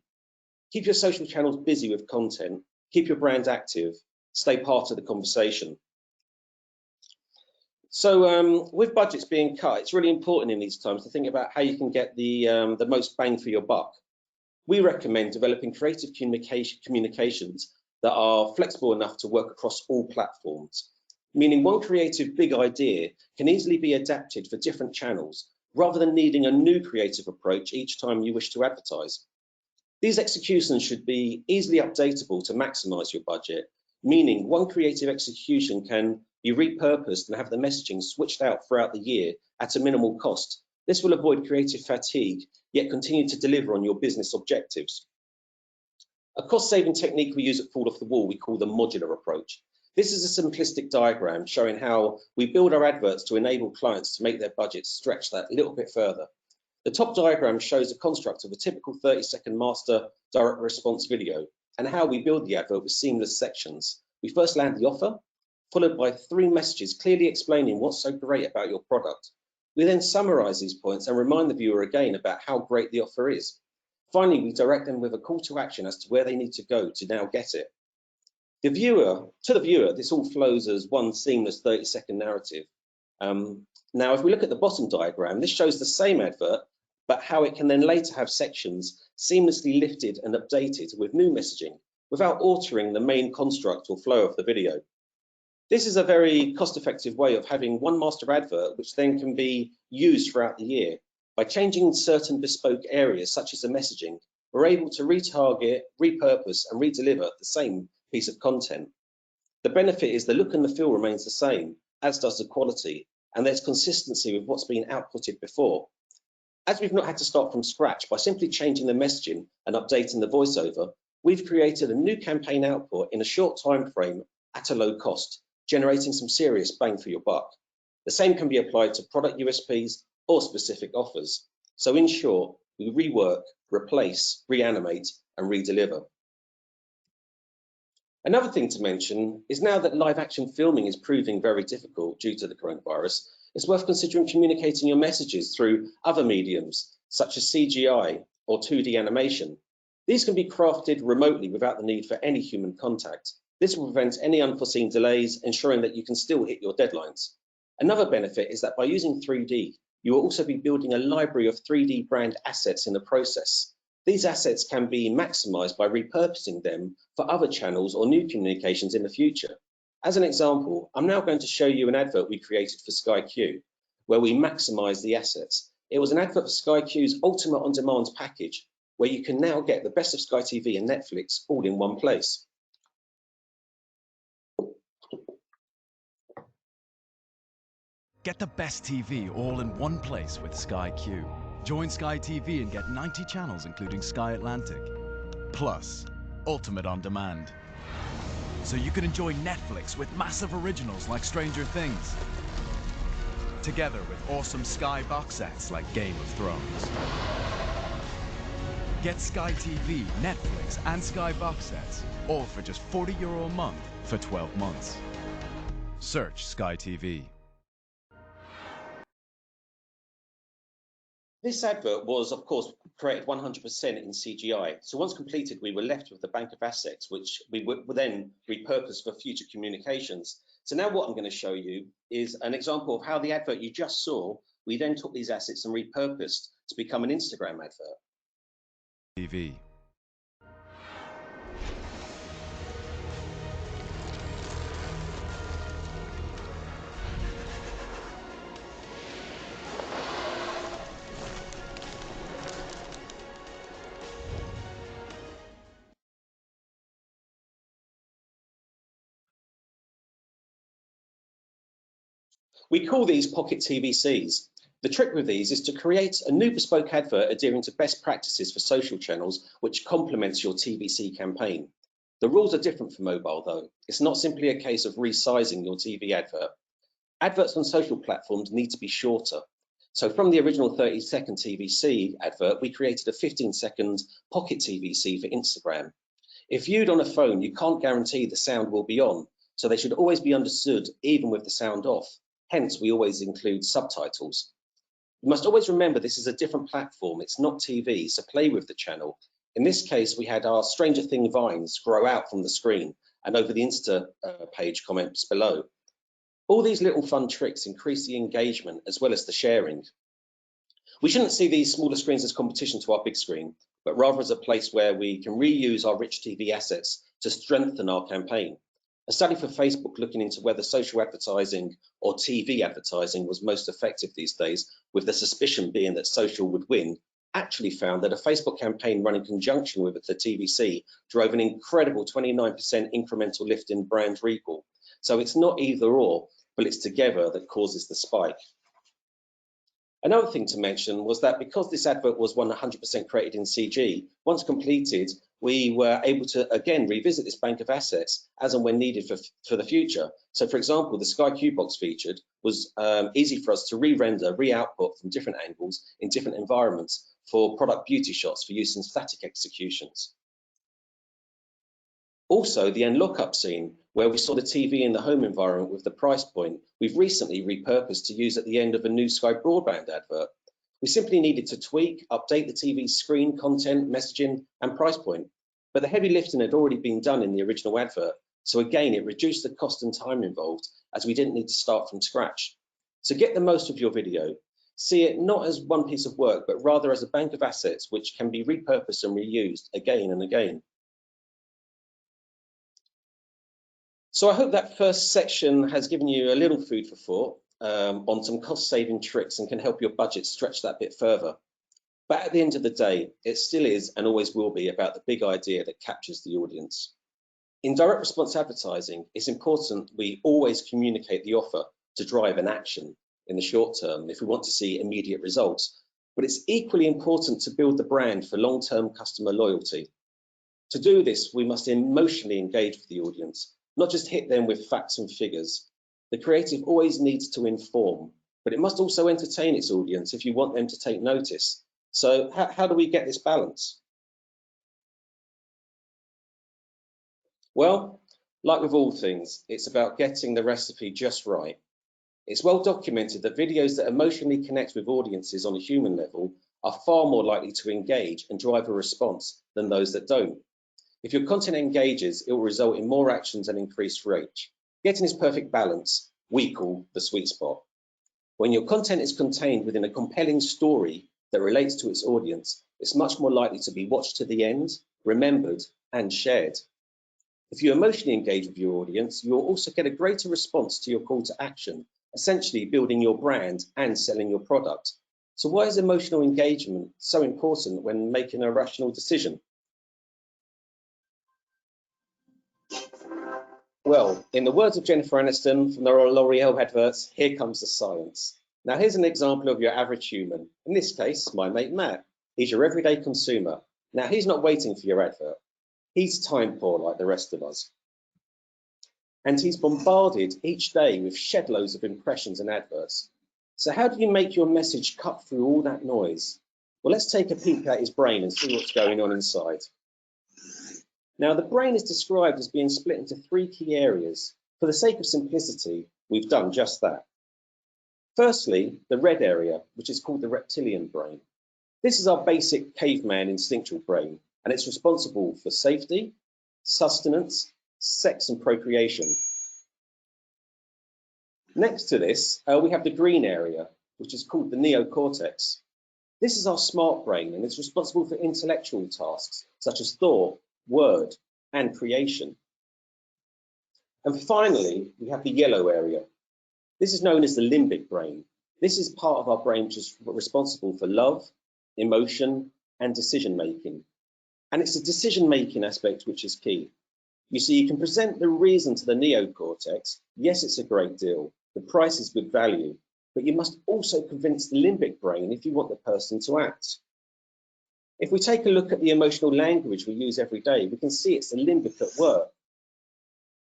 Keep your social channels busy with content, keep your brand active, stay part of the conversation. So with budgets being cut, it's really important in these times to think about how you can get the most bang for your buck. We recommend developing creative communications that are flexible enough to work across all platforms, meaning one creative big idea can easily be adapted for different channels rather than needing a new creative approach each time you wish to advertise. These executions should be easily updatable to maximize your budget, meaning one creative execution can be repurposed and have the messaging switched out throughout the year at a minimal cost. This will avoid creative fatigue, yet continue to deliver on your business objectives. A cost-saving technique we use at Fall Off the Wall we call the modular approach. This is a simplistic diagram showing how we build our adverts to enable clients to make their budgets stretch that little bit further. The top diagram shows a construct of a typical 30-second master direct response video and how we build the advert with seamless sections. We first land the offer, followed by 3 messages clearly explaining what's so great about your product. We then summarize these points and remind the viewer again about how great the offer is. Finally, we direct them with a call to action as to where they need to go to now get it. To the viewer, this all flows as one seamless 30-second narrative. Now, if we look at the bottom diagram, this shows the same advert, but how it can then later have sections seamlessly lifted and updated with new messaging without altering the main construct or flow of the video. This is a very cost-effective way of having one master advert, which then can be used throughout the year. By changing certain bespoke areas, such as the messaging, we're able to retarget, repurpose, and redeliver the same piece of content. The benefit is the look and the feel remains the same, as does the quality, and there's consistency with what's been outputted before. As we've not had to start from scratch, by simply changing the messaging and updating the voiceover, we've created a new campaign output in a short time frame at a low cost, generating some serious bang for your buck. The same can be applied to product USPs or specific offers. So in short, we rework, replace, reanimate, and redeliver. Another thing to mention is now that live action filming is proving very difficult due to the coronavirus, it's worth considering communicating your messages through other mediums, such as CGI or 2D animation. These can be crafted remotely without the need for any human contact. This will prevent any unforeseen delays, ensuring that you can still hit your deadlines. Another benefit is that by using 3D, you will also be building a library of 3D brand assets in the process. These assets can be maximized by repurposing them for other channels or new communications in the future. As an example, I'm now going to show you an advert we created for Sky Q, where we maximize the assets. It was an advert for Sky Q's Ultimate On Demand package, where you can now get the best of Sky TV and Netflix all in one place. Get the best TV all in one place with Sky Q. Join Sky TV and get 90 channels including Sky Atlantic, plus Ultimate On Demand. So you can enjoy Netflix with massive originals like Stranger Things, together with awesome Sky box sets like Game of Thrones. Get Sky TV, Netflix and Sky box sets, all for just €40 a month for 12 months. Search Sky TV. This advert was, of course, created 100% in CGI. So once completed, we were left with the bank of assets, which we would then repurpose for future communications. So now what I'm going to show you is an example of how the advert you just saw, we then took these assets and repurposed to become an Instagram advert. TV. We call these pocket TVCs. The trick with these is to create a new bespoke advert adhering to best practices for social channels, which complements your TVC campaign. The rules are different for mobile though. It's not simply a case of resizing your TV advert. Adverts on social platforms need to be shorter. So from the original 30-second TVC advert, we created a 15-second pocket TVC for Instagram. If viewed on a phone, you can't guarantee the sound will be on, so they should always be understood even with the sound off. Hence, we always include subtitles. You must always remember this is a different platform, it's not TV, so play with the channel. In this case, we had our Stranger Thing vines grow out from the screen and over the Insta page comments below. All these little fun tricks increase the engagement as well as the sharing. We shouldn't see these smaller screens as competition to our big screen, but rather as a place where we can reuse our rich TV assets to strengthen our campaign. A study for Facebook looking into whether social advertising or TV advertising was most effective these days, with the suspicion being that social would win, actually found that a Facebook campaign run in conjunction with the TVC drove an incredible 29% incremental lift in brand recall. So it's not either or, but it's together that causes the spike. Another thing to mention was that because this advert was 100% created in CG, once completed, we were able to again revisit this bank of assets as and when needed for the future. So for example, the Sky Q box featured was easy for us to re-render, re-output from different angles in different environments for product beauty shots for use in static executions. Also, the end lookup scene, where we saw the TV in the home environment with the price point, we've recently repurposed to use at the end of a new Sky Broadband advert. We simply needed to tweak, update the TV screen, content, messaging, and price point. But the heavy lifting had already been done in the original advert. So again, it reduced the cost and time involved as we didn't need to start from scratch. So get the most of your video. See it not as one piece of work, but rather as a bank of assets which can be repurposed and reused again and again. So I hope that first section has given you a little food for thought on some cost-saving tricks and can help your budget stretch that bit further. But at the end of the day, it still is and always will be about the big idea that captures the audience. In direct response advertising, it's important we always communicate the offer to drive an action in the short term if we want to see immediate results. But it's equally important to build the brand for long-term customer loyalty. To do this, we must emotionally engage with the audience, not just hit them with facts and figures. The creative always needs to inform, but it must also entertain its audience if you want them to take notice. So how do we get this balance? Well, like with all things, it's about getting the recipe just right. It's well documented that videos that emotionally connect with audiences on a human level are far more likely to engage and drive a response than those that don't. If your content engages, it will result in more actions and increased reach. Getting this perfect balance, we call the sweet spot. When your content is contained within a compelling story that relates to its audience, it's much more likely to be watched to the end, remembered, and shared. If you emotionally engage with your audience, you will also get a greater response to your call to action, essentially building your brand and selling your product. So why is emotional engagement so important when making a rational decision? Well, in the words of Jennifer Aniston from the L'Oreal adverts, here comes the science. Now, here's an example of your average human. In this case, my mate Matt. He's your everyday consumer. Now, he's not waiting for your advert. He's time poor like the rest of us. And he's bombarded each day with shed loads of impressions and adverts. So how do you make your message cut through all that noise? Well, let's take a peek at his brain and see what's going on inside. Now, the brain is described as being split into 3 key areas. For the sake of simplicity, we've done just that. Firstly, the red area, which is called the reptilian brain. This is our basic caveman instinctual brain, and it's responsible for safety, sustenance, sex and procreation. Next to this, we have the green area, which is called the neocortex. This is our smart brain, and it's responsible for intellectual tasks such as thought, word, and creation. And finally, we have the yellow area. This is known as the limbic brain. This is part of our brain which is responsible for love, emotion, and decision-making. And it's the decision-making aspect which is key. You see, you can present the reason to the neocortex. Yes, it's a great deal. The price is good value, but you must also convince the limbic brain if you want the person to act. If we take a look at the emotional language we use every day, we can see it's the limbic at work.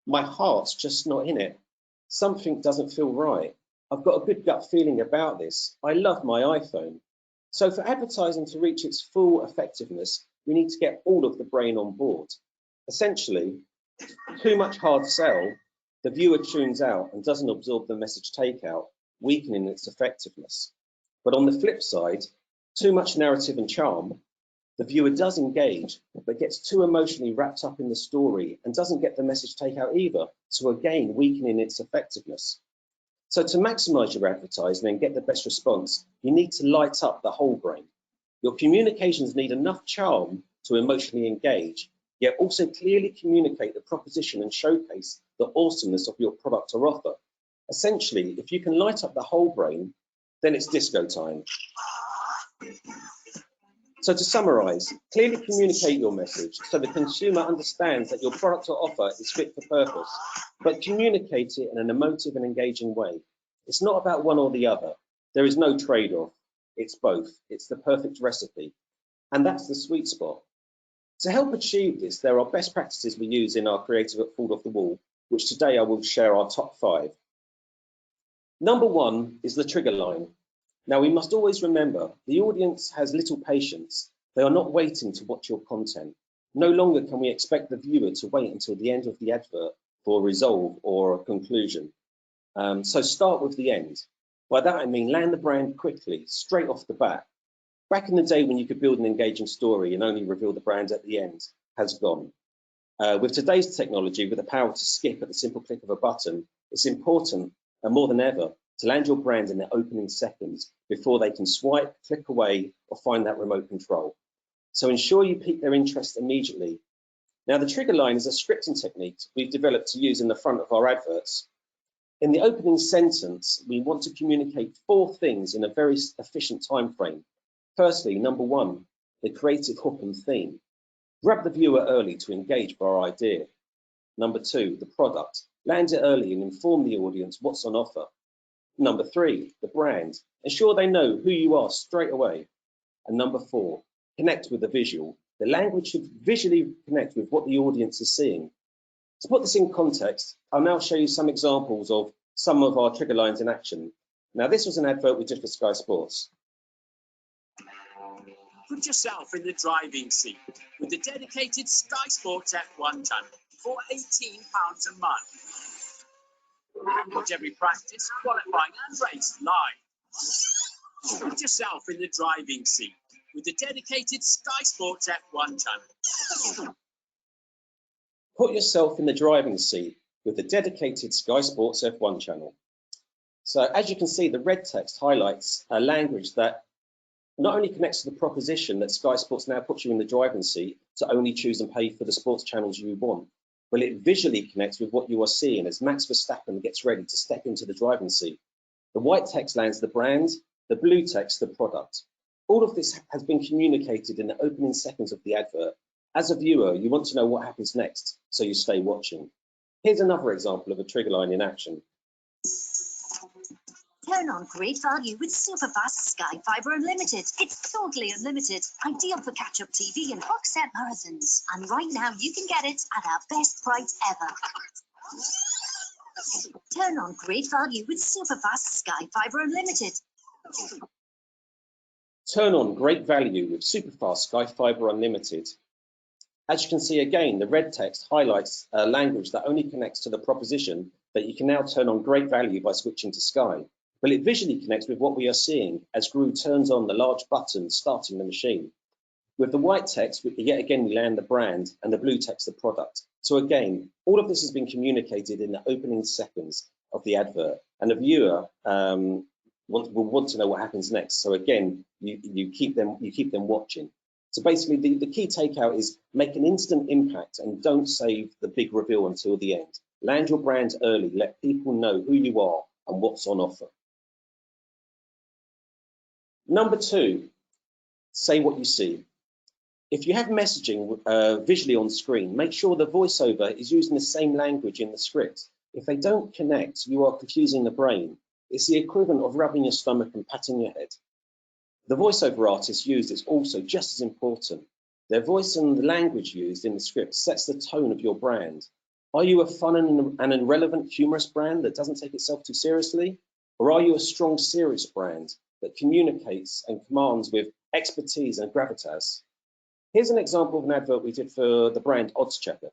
My heart's just not in it. Something doesn't feel right. I've got a good gut feeling about this. I love my iPhone. So for advertising to reach its full effectiveness, we need to get all of the brain on board. Essentially, too much hard sell, the viewer tunes out and doesn't absorb the message takeout, weakening its effectiveness. But on the flip side, too much narrative and charm, the viewer does engage, but gets too emotionally wrapped up in the story and doesn't get the message takeout either, so again, weakening its effectiveness. So to maximize your advertising and get the best response, you need to light up the whole brain. Your communications need enough charm to emotionally engage, yet also clearly communicate the proposition and showcase the awesomeness of your product or offer. Essentially, if you can light up the whole brain, then it's disco time. So to summarize, clearly communicate your message so the consumer understands that your product or offer is fit for purpose, but communicate it in an emotive and engaging way. It's not about one or the other. There is no trade-off. It's both. It's the perfect recipe. And that's the sweet spot. To help achieve this, there are best practices we use in our Creative at Fall Off the Wall, which today I will share our top 5. Number 1 is the trigger line. Now, we must always remember the audience has little patience. They are not waiting to watch your content. No longer can we expect the viewer to wait until the end of the advert for a resolve or a conclusion. So start with the end. By that, I mean land the brand quickly, straight off the bat. Back in the day when you could build an engaging story and only reveal the brand at the end has gone. With today's technology, with the power to skip at the simple click of a button, it's important, and more than ever, to land your brand in their opening seconds before they can swipe, click away, or find that remote control. So ensure you pique their interest immediately. Now, the trigger line is a scripting technique we've developed to use in the front of our adverts. In the opening sentence, we want to communicate 4 things in a very efficient time frame. Firstly, number 1, the creative hook and theme. Grab the viewer early to engage with our idea. Number 2, the product. Land it early and inform the audience what's on offer. Number 3, the brand. Ensure they know who you are straight away. And number 4, connect with the visual. The language should visually connect with what the audience is seeing. To put this in context, I'll now show you some examples of some of our trigger lines in action. Now, this was an advert we did for Sky Sports. Put yourself in the driving seat with the dedicated Sky Sports F1 channel for £18 a month. Watch every practice, qualifying and race live. Put yourself in the driving seat with the dedicated Sky Sports F1 channel. Put yourself in the driving seat with the dedicated Sky Sports F1 channel. So as you can see, the red text highlights a language that not only connects to the proposition that Sky Sports now puts you in the driving seat to only choose and pay for the sports channels you want, but it visually connects with what you are seeing as Max Verstappen gets ready to step into the driving seat. The white text lands the brand, the blue text the product. All of this has been communicated in the opening seconds of the advert. As a viewer, you want to know what happens next, so you stay watching. Here's another example of a trigger line in action. Turn on great value with super fast Sky Fibre Unlimited. It's totally unlimited, ideal for catch-up TV and box set marathons. And right now you can get it at our best price ever. Turn on great value with super fast Sky Fibre Unlimited. Turn on great value with Superfast Sky Fibre Unlimited. As you can see again, the red text highlights a language that only connects to the proposition that you can now turn on great value by switching to Sky. Well, it visually connects with what we are seeing as Gru turns on the large button starting the machine. With the white text, yet again we land the brand, and the blue text the product. So again, all of this has been communicated in the opening seconds of the advert, and the viewer will want to know what happens next. So again, you keep them watching. So basically, the key takeout is make an instant impact and don't save the big reveal until the end. Land your brand early, let people know who you are and what's on offer. Number 2, say what you see. If you have messaging visually on screen, make sure the voiceover is using the same language in the script. If they don't connect, you are confusing the brain. It's the equivalent of rubbing your stomach and patting your head. The voiceover artist used is also just as important. Their voice and the language used in the script sets the tone of your brand. Are you a fun and irrelevant, humorous brand that doesn't take itself too seriously? Or are you a strong, serious brand that communicates and commands with expertise and gravitas? Here's an example of an advert we did for the brand oddschecker.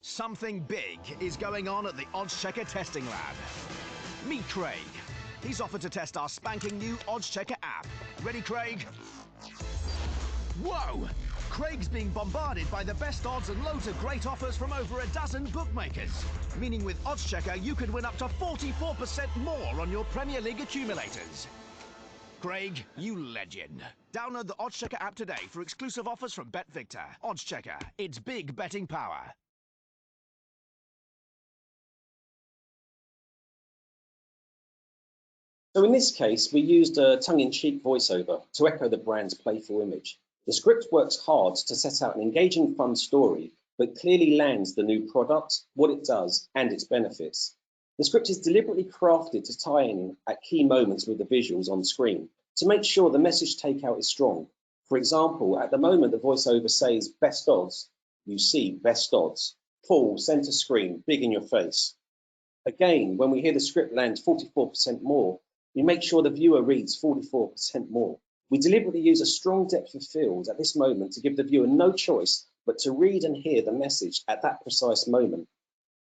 Something big is going on at the oddschecker testing lab. Meet Craig. He's offered to test our spanking new oddschecker app. Ready, Craig? Whoa! Craig's being bombarded by the best odds and loads of great offers from over a dozen bookmakers. Meaning with oddschecker, you could win up to 44% more on your Premier League accumulators. Craig, you legend. Download the oddschecker app today for exclusive offers from BetVictor. Oddschecker, it's big betting power. So in this case, we used a tongue-in-cheek voiceover to echo the brand's playful image. The script works hard to set out an engaging, fun story, but clearly lands the new product, what it does, and its benefits. The script is deliberately crafted to tie in at key moments with the visuals on screen to make sure the message takeout is strong. For example, at the moment the voiceover says best odds, you see best odds. Full center screen, big in your face. Again, when we hear the script land 44% more, we make sure the viewer reads 44% more. We deliberately use a strong depth of field at this moment to give the viewer no choice but to read and hear the message at that precise moment.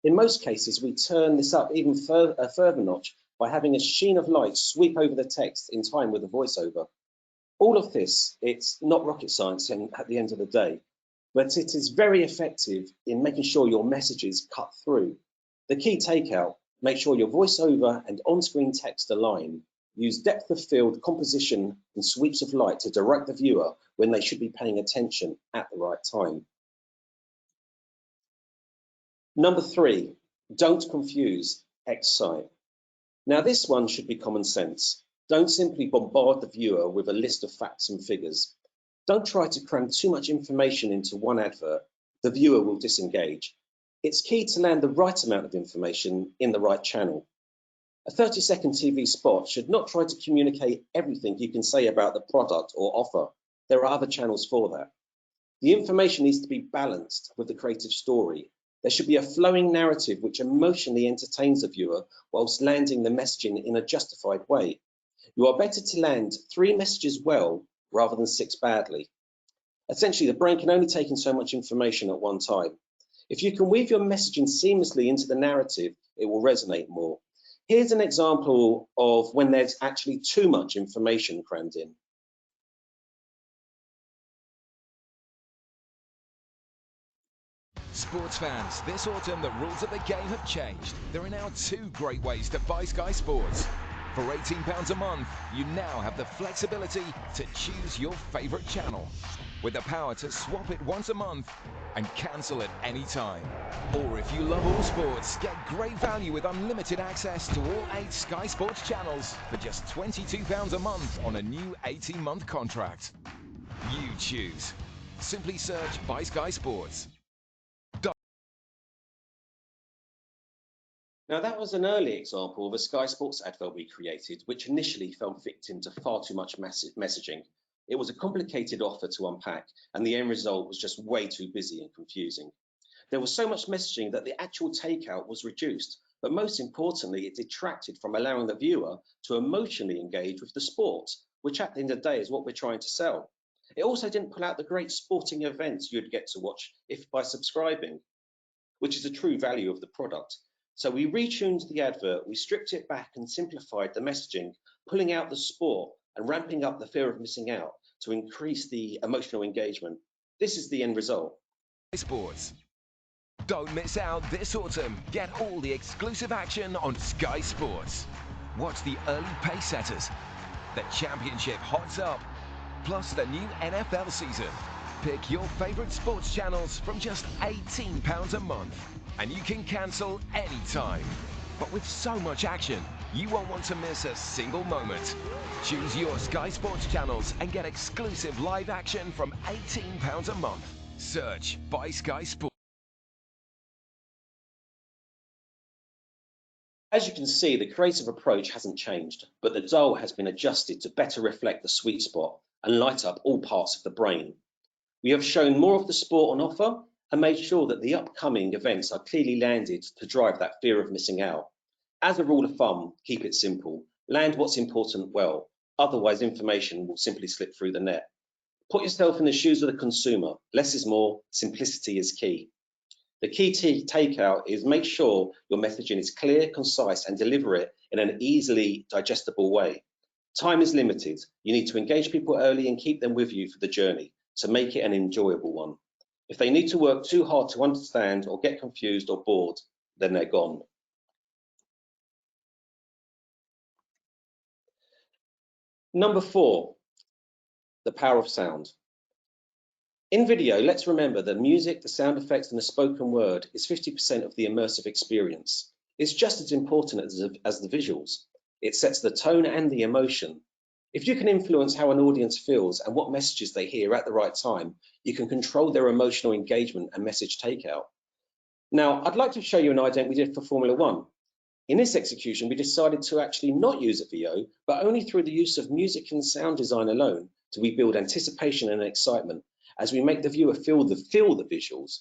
In most cases, we turn this up even a further notch by having a sheen of light sweep over the text in time with the voiceover. All of this, it's not rocket science at the end of the day, but it is very effective in making sure your messages cut through. The key takeout, make sure your voiceover and on-screen text align. Use depth of field, composition, and sweeps of light to direct the viewer when they should be paying attention at the right time. Number 3, don't confuse, excite. Now this one should be common sense. Don't simply bombard the viewer with a list of facts and figures. Don't try to cram too much information into one advert. The viewer will disengage. It's key to land the right amount of information in the right channel. A 30-second TV spot should not try to communicate everything you can say about the product or offer. There are other channels for that. The information needs to be balanced with the creative story. There should be a flowing narrative which emotionally entertains the viewer whilst landing the messaging in a justified way. You are better to land 3 messages well rather than 6 badly. Essentially, the brain can only take in so much information at one time. If you can weave your messaging seamlessly into the narrative, it will resonate more. Here's an example of when there's actually too much information crammed in. Sports fans, this autumn the rules of the game have changed. There are now 2 great ways to buy Sky Sports. For £18 a month, you now have the flexibility to choose your favourite channel, with the power to swap it once a month and cancel at any time. Or if you love all sports, get great value with unlimited access to all 8 Sky Sports channels for just £22 a month on a new 18-month contract. You choose. Simply search Buy Sky Sports. Now, that was an early example of a Sky Sports advert we created, which initially fell victim to far too much massive messaging. It was a complicated offer to unpack, and the end result was just way too busy and confusing. There was so much messaging that the actual takeout was reduced, but most importantly, it detracted from allowing the viewer to emotionally engage with the sport, which at the end of the day is what we're trying to sell. It also didn't pull out the great sporting events you'd get to watch if by subscribing, which is the true value of the product. So we retuned the advert, we stripped it back and simplified the messaging, pulling out the sport and ramping up the fear of missing out to increase the emotional engagement. This is the end result. Sports. Don't miss out this autumn. Get all the exclusive action on Sky Sports. Watch the early pace setters, the championship hots up, plus the new NFL season. Pick your favorite sports channels from just £18 a month, and you can cancel anytime. But with so much action, you won't want to miss a single moment. Choose your Sky Sports channels and get exclusive live action from £18 a month. Search by Sky Sports. As you can see, the creative approach hasn't changed, but the dial has been adjusted to better reflect the sweet spot and light up all parts of the brain. We have shown more of the sport on offer and made sure that the upcoming events are clearly landed to drive that fear of missing out. As a rule of thumb, keep it simple. Land what's important well, otherwise information will simply slip through the net. Put yourself in the shoes of the consumer. Less is more, simplicity is key. The key takeout is make sure your messaging is clear, concise, and deliver it in an easily digestible way. Time is limited. You need to engage people early and keep them with you for the journey to make it an enjoyable one. If they need to work too hard to understand or get confused or bored, then they're gone. Number 4, the power of sound. In video, let's remember that music, the sound effects, and the spoken word is 50% of the immersive experience. It's just as important as the visuals. It sets the tone and the emotion. If you can influence how an audience feels and what messages they hear at the right time, you can control their emotional engagement and message takeout. Now, I'd like to show you an ident we did for Formula One. In this execution, we decided to actually not use a VO, but only through the use of music and sound design alone do we build anticipation and excitement as we make the viewer feel the visuals.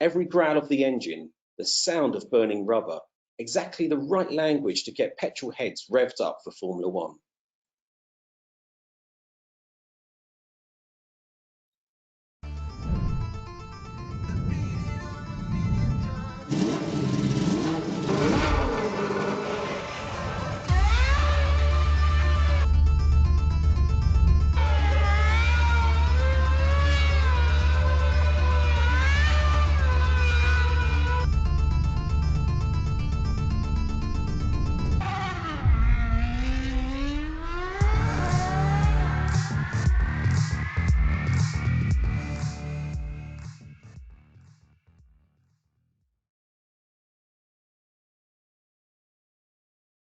Every growl of the engine, the sound of burning rubber, exactly the right language to get petrol heads revved up for Formula One.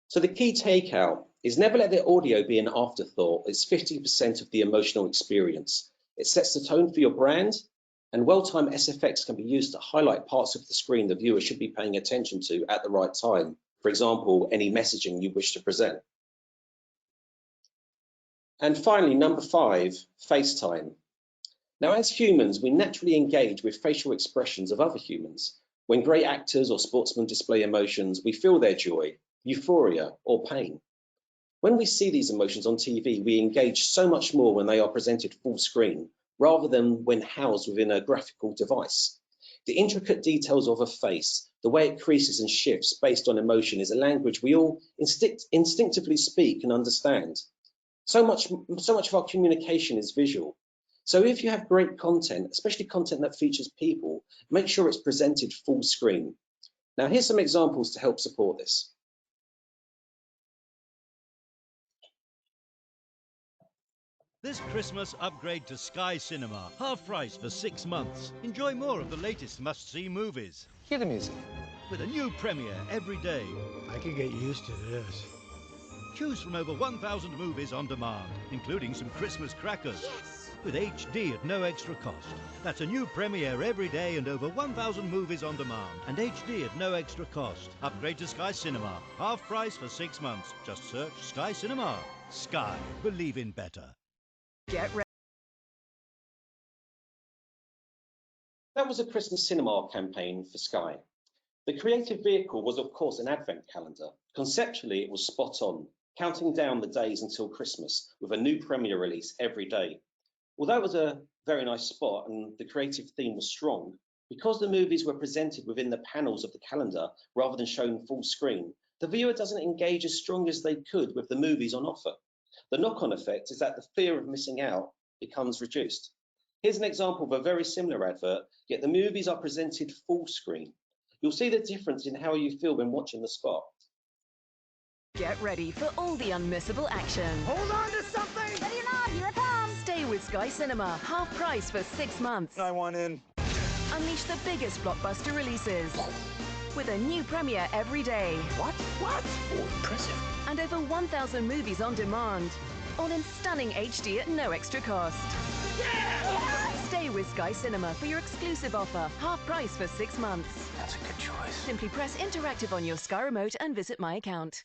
So the key takeout is never let the audio be an afterthought. It's 50% of the emotional experience. It sets the tone for your brand, and well-timed SFX can be used to highlight parts of the screen the viewer should be paying attention to at the right time. For example, any messaging you wish to present. And finally, number 5, FaceTime. Now, as humans, we naturally engage with facial expressions of other humans. When great actors or sportsmen display emotions, we feel their joy, euphoria, or pain. When we see these emotions on TV, we engage so much more when they are presented full screen, rather than when housed within a graphical device. The intricate details of a face, the way it creases and shifts based on emotion, is a language we all instinctively speak and understand. So much of our communication is visual. So if you have great content, especially content that features people, make sure it's presented full screen. Now, here's some examples to help support this. This Christmas, upgrade to Sky Cinema. Half price for 6 months. Enjoy more of the latest must-see movies. Hear the music. With a new premiere every day. I could get used to this. Choose from over 1,000 movies on demand, including some Christmas crackers. Yes! with HD at no extra cost. That's a new premiere every day and over 1,000 movies on demand. And HD at no extra cost. Upgrade to Sky Cinema. Half price for 6 months. Just search Sky Cinema. Sky. Believe in better. Get ready. That was a Christmas cinema campaign for Sky. The creative vehicle was, of course, an advent calendar. Conceptually, it was spot on, counting down the days until Christmas with a new premiere release every day. Although it was a very nice spot and the creative theme was strong, because the movies were presented within the panels of the calendar rather than shown full screen, the viewer doesn't engage as strong as they could with the movies on offer. The knock-on effect is that the fear of missing out becomes reduced. Here's an example of a very similar advert, yet the movies are presented full screen. You'll see the difference in how you feel when watching the spot. Get ready for all the unmissable action. Hold on to something! Ready or not, here it comes! Stay with Sky Cinema, half price for 6 months. I want in. Unleash the biggest blockbuster releases with a new premiere every day. What? Oh, impressive. And over 1,000 movies on demand, all in stunning HD at no extra cost. Yeah! Stay with Sky Cinema for your exclusive offer, half price for 6 months. That's a good choice. Simply press interactive on your Sky remote and visit my account.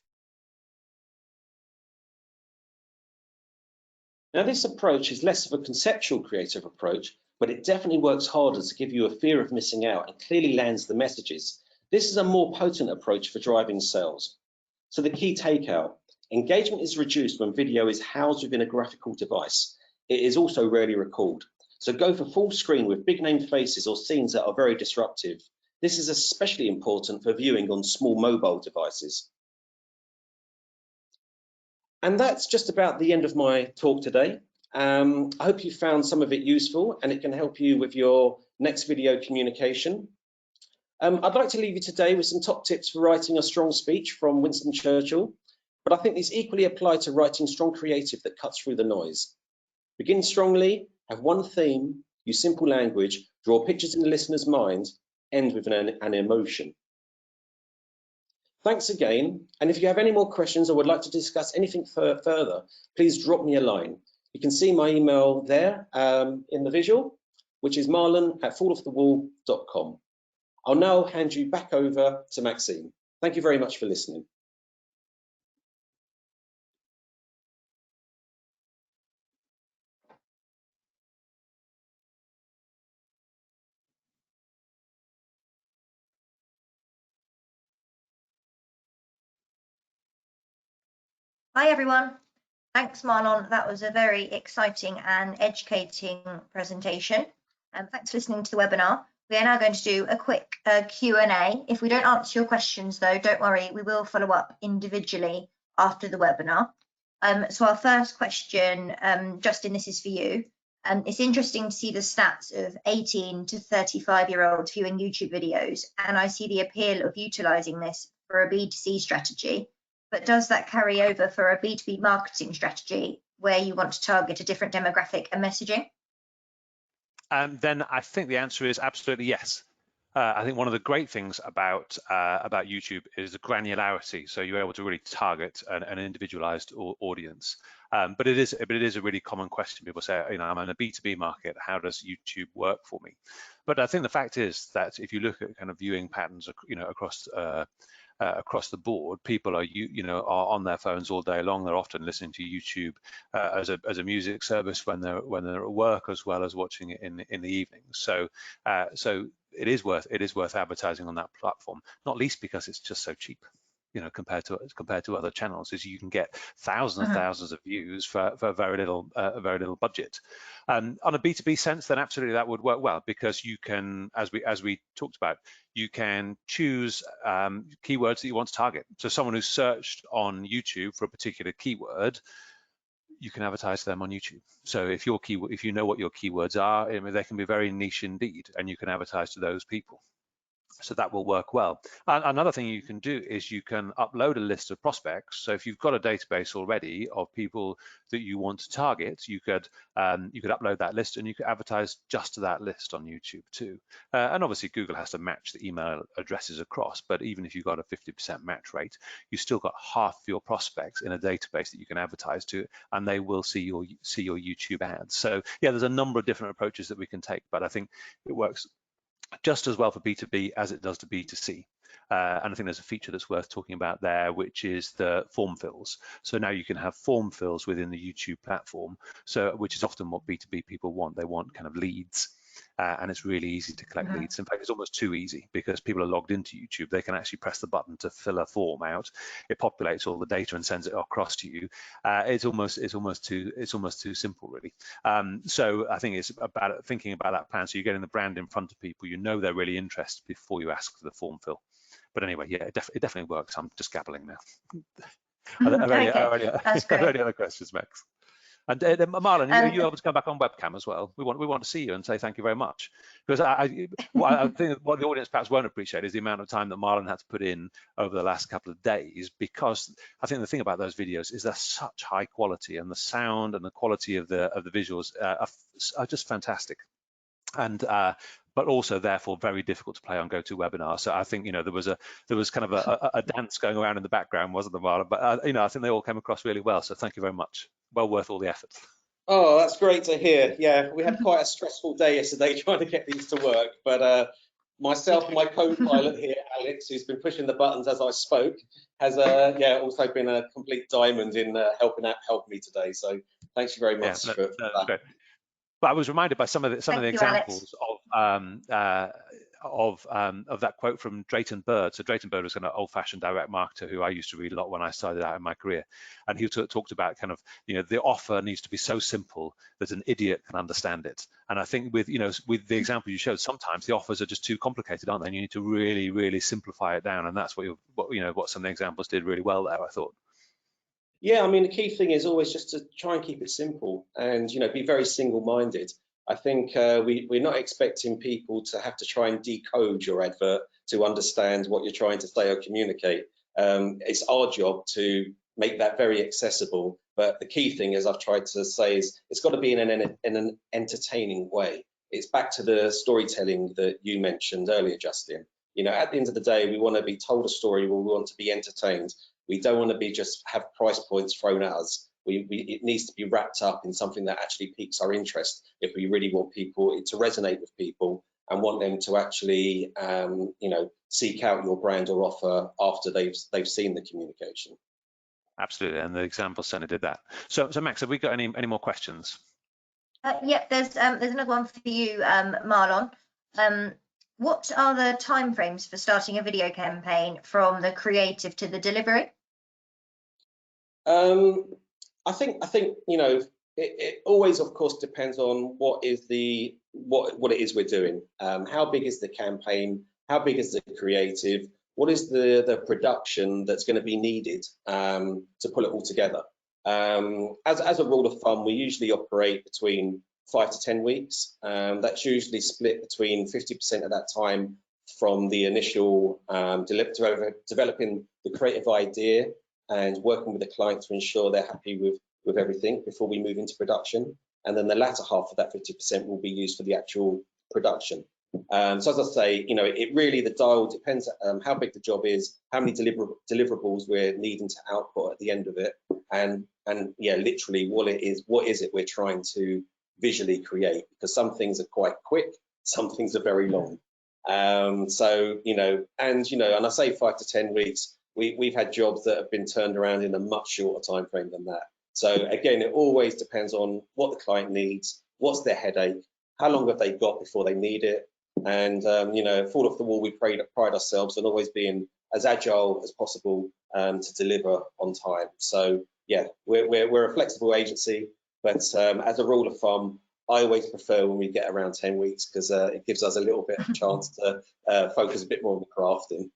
Now, this approach is less of a conceptual creative approach, but it definitely works harder to give you a fear of missing out and clearly lands the messages. This is a more potent approach for driving sales. So the key takeout, engagement is reduced when video is housed within a graphical device. It is also rarely recalled. So go for full screen with big name faces or scenes that are very disruptive. This is especially important for viewing on small mobile devices. And that's just about the end of my talk today. I hope you found some of it useful and it can help you with your next video communication. I'd like to leave you today with some top tips for writing a strong speech from Winston Churchill, but I think these equally apply to writing strong creative that cuts through the noise. Begin strongly, have one theme, use simple language, draw pictures in the listener's mind, end with an emotion. Thanks again, and if you have any more questions or would like to discuss anything further, please drop me a line. You can see my email there in the visual, which is marlon@falloffthewall.com. I'll now hand you back over to Maxine. Thank you very much for listening. Hi everyone. Thanks Marlon. That was a very exciting and educating presentation. Thanks for listening to the webinar. We are now going to do a quick Q&A. If we don't answer your questions though, don't worry, we will follow up individually after the webinar. So our first question, Justin, this is for you. It's interesting to see the stats of 18 to 35-year-olds viewing YouTube videos, and I see the appeal of utilising this for a B2C strategy. But does that carry over for a B2B marketing strategy where you want to target a different demographic and messaging? Then I think the answer is absolutely yes. I think one of the great things about YouTube is the granularity. So you're able to really target an individualized audience. But it is a really common question. People say, you know, I'm in a B2B market. How does YouTube work for me? But I think the fact is that if you look at kind of viewing patterns, you know, across the board, people are are on their phones all day long. They're often listening to YouTube as a music service when they're at work, as well as watching it in the evening. So it is worth advertising on that platform, not least because it's just so cheap, you know, compared to other channels. Is you can get thousands and thousands of views for very little budget. On a B2B sense, then absolutely that would work well, because you can, as we talked about, you can choose keywords that you want to target. So someone who's searched on YouTube for a particular keyword, you can advertise them on YouTube. So if you know what your keywords are, they can be very niche indeed, and you can advertise to those people. So that will work well. And another thing you can do is you can upload a list of prospects. So if you've got a database already of people that you want to target, you could upload that list and you could advertise just to that list on YouTube too. And obviously Google has to match the email addresses across, but even if you've got a 50% match rate, you've still got half your prospects in a database that you can advertise to, and they will see your YouTube ads. So yeah, there's a number of different approaches that we can take, but I think it works just as well for B2B as it does to B2C. And I think there's a feature that's worth talking about there, which is the form fills. So now you can have form fills within the YouTube platform, which is often what B2B people want. They want kind of leads. And it's really easy to collect leads. In fact, it's almost too easy because people are logged into YouTube. They can actually press the button to fill a form out. It populates all the data and sends it across to you. It's almost too simple, really. So I think it's about thinking about that plan. So you're getting the brand in front of people. You know they're really interested before you ask for the form fill. But anyway, yeah, it definitely works. I'm just gabbling now. Are there any other questions, Max? And Marlon, are you able to come back on webcam as well? We want to see you and say thank you very much. Because I think what the audience perhaps won't appreciate is the amount of time that Marlon had to put in over the last couple of days, because I think the thing about those videos is they're such high quality, and the sound and the quality of the visuals are just fantastic. And but also therefore very difficult to play on GoToWebinar. So I think there was kind of a dance going around in the background, wasn't there, Marlon? But I think they all came across really well. So thank you very much. Well worth all the effort. Oh, that's great to hear. Yeah, we had quite a stressful day yesterday trying to get these to work. But myself and my co-pilot here, Alex, who's been pushing the buttons as I spoke, has also been a complete diamond in helping me today. So thanks you very much for that. Great. But I was reminded by some of the examples of that quote from Drayton Bird. So Drayton Bird was an old-fashioned direct marketer who I used to read a lot when I started out in my career, and he talked about kind of the offer needs to be so simple that an idiot can understand it. And I think with the example you showed, sometimes the offers are just too complicated, aren't they? And you need to really, really simplify it down, and that's what some of the examples did really well there, I thought. Yeah, I mean, the key thing is always just to try and keep it simple and, be very single-minded. I think we're not expecting people to have to try and decode your advert to understand what you're trying to say or communicate. It's our job to make that very accessible. But the key thing, as I've tried to say, is it's got to be in an entertaining way. It's back to the storytelling that you mentioned earlier, Justin. At the end of the day, we want to be told a story where we want to be entertained. We don't want to be just have price points thrown at us. It needs to be wrapped up in something that actually piques our interest if we really want people to resonate with people and want them to actually, seek out your brand or offer after they've seen the communication. Absolutely, and the example certainly did that. So Max, have we got any more questions? Yep, there's another one for you, Marlon. What are the timeframes for starting a video campaign from the creative to the delivery? I think it always, of course, depends on what it is we're doing. How big is the campaign? How big is the creative? What is the production that's going to be needed to pull it all together? As a rule of thumb, we usually operate between 5 to 10 weeks. That's usually split between 50% of that time from the initial developing the creative idea and working with the client to ensure they're happy with everything before we move into production. And then the latter half of that 50% will be used for the actual production. So as I say, it really, the dial depends how big the job is, how many deliverables we're needing to output at the end of it, and yeah, literally what is it we're trying to visually create, because some things are quite quick, some things are very long. So and I say 5 to 10 weeks. We've had jobs that have been turned around in a much shorter time frame than that. So again, it always depends on what the client needs, what's their headache, how long have they got before they need it, and fall off the wall. We pride ourselves on always being as agile as possible to deliver on time. So yeah, we're a flexible agency, but as a rule of thumb, I always prefer when we get around 10 weeks because it gives us a little bit of a chance to focus a bit more on the crafting.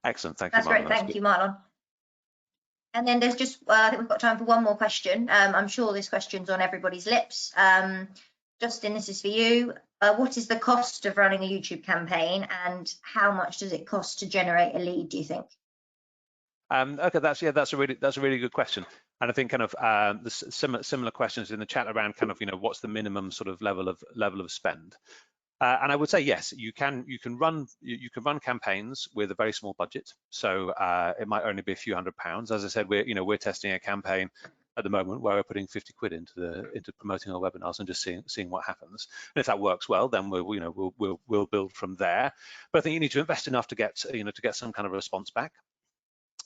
Excellent, thank you, Marlon. That's great, thank you, Marlon. And then there's just, I think we've got time for one more question. I'm sure this question's on everybody's lips. Justin, this is for you. What is the cost of running a YouTube campaign, and how much does it cost to generate a lead, do you think? Okay, that's a really good question, and I think kind of the similar questions in the chat around kind of what's the minimum sort of level of spend. And I would say yes, you can run campaigns with a very small budget. So it might only be a few £100s. As I said, we're testing a campaign at the moment where we're putting 50 quid into promoting our webinars and just seeing what happens. And if that works well, then we'll build from there. But I think you need to invest enough to get some kind of response back.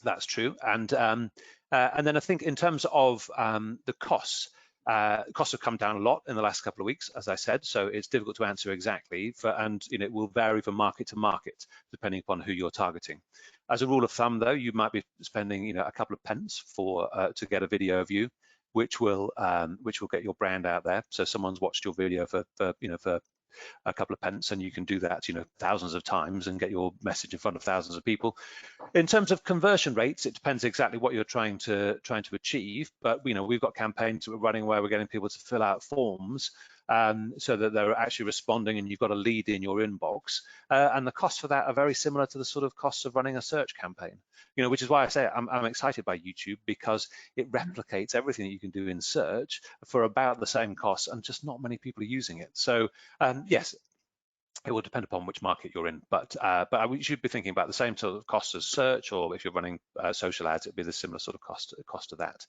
That's true. And then I think in terms of the costs. Costs have come down a lot in the last couple of weeks, as I said, so it's difficult to answer exactly, and it will vary from market to market depending upon who you're targeting. As a rule of thumb, though, you might be spending a couple of pence to get a video view, which will get your brand out there. So someone's watched your video for a couple of pence, and you can do that thousands of times and get your message in front of thousands of people. In terms of conversion rates, it depends exactly what you're trying to achieve, but we've got campaigns that we're running where we're getting people to fill out forms so that they're actually responding, and you've got a lead in your inbox, and the costs for that are very similar to the sort of costs of running a search campaign, which is why I say I'm excited by YouTube, because it replicates everything that you can do in search for about the same cost, and just not many people are using it. So yes, it will depend upon which market you're in, but you should be thinking about the same sort of cost as search, or if you're running social ads, it'd be the similar sort of cost to that.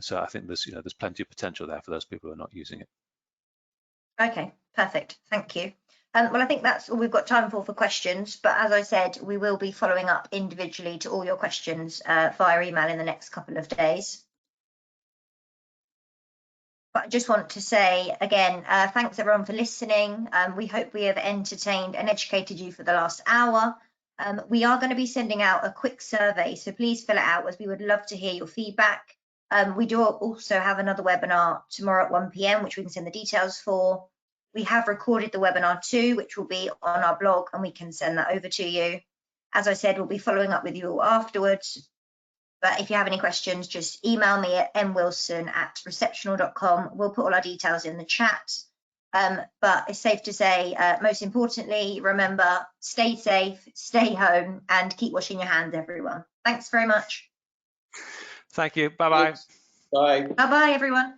So I think there's plenty of potential there for those people who are not using it. Okay, perfect. Thank you. Well, I think that's all we've got time for questions, but as I said, we will be following up individually to all your questions via email in the next couple of days. But I just want to say again, thanks everyone for listening. We hope we have entertained and educated you for the last hour. We are going to be sending out a quick survey, so please fill it out, as we would love to hear your feedback. We do also have another webinar tomorrow at 1 p.m, which we can send the details for. We have recorded the webinar too, which will be on our blog, and we can send that over to you. As I said, we'll be following up with you all afterwards. But if you have any questions, just email me at mwilson@receptional.com. We'll put all our details in the chat. But it's safe to say, most importantly, remember, stay safe, stay home, and keep washing your hands, everyone. Thanks very much. Thank you. Bye-bye. Bye. Bye-bye, everyone.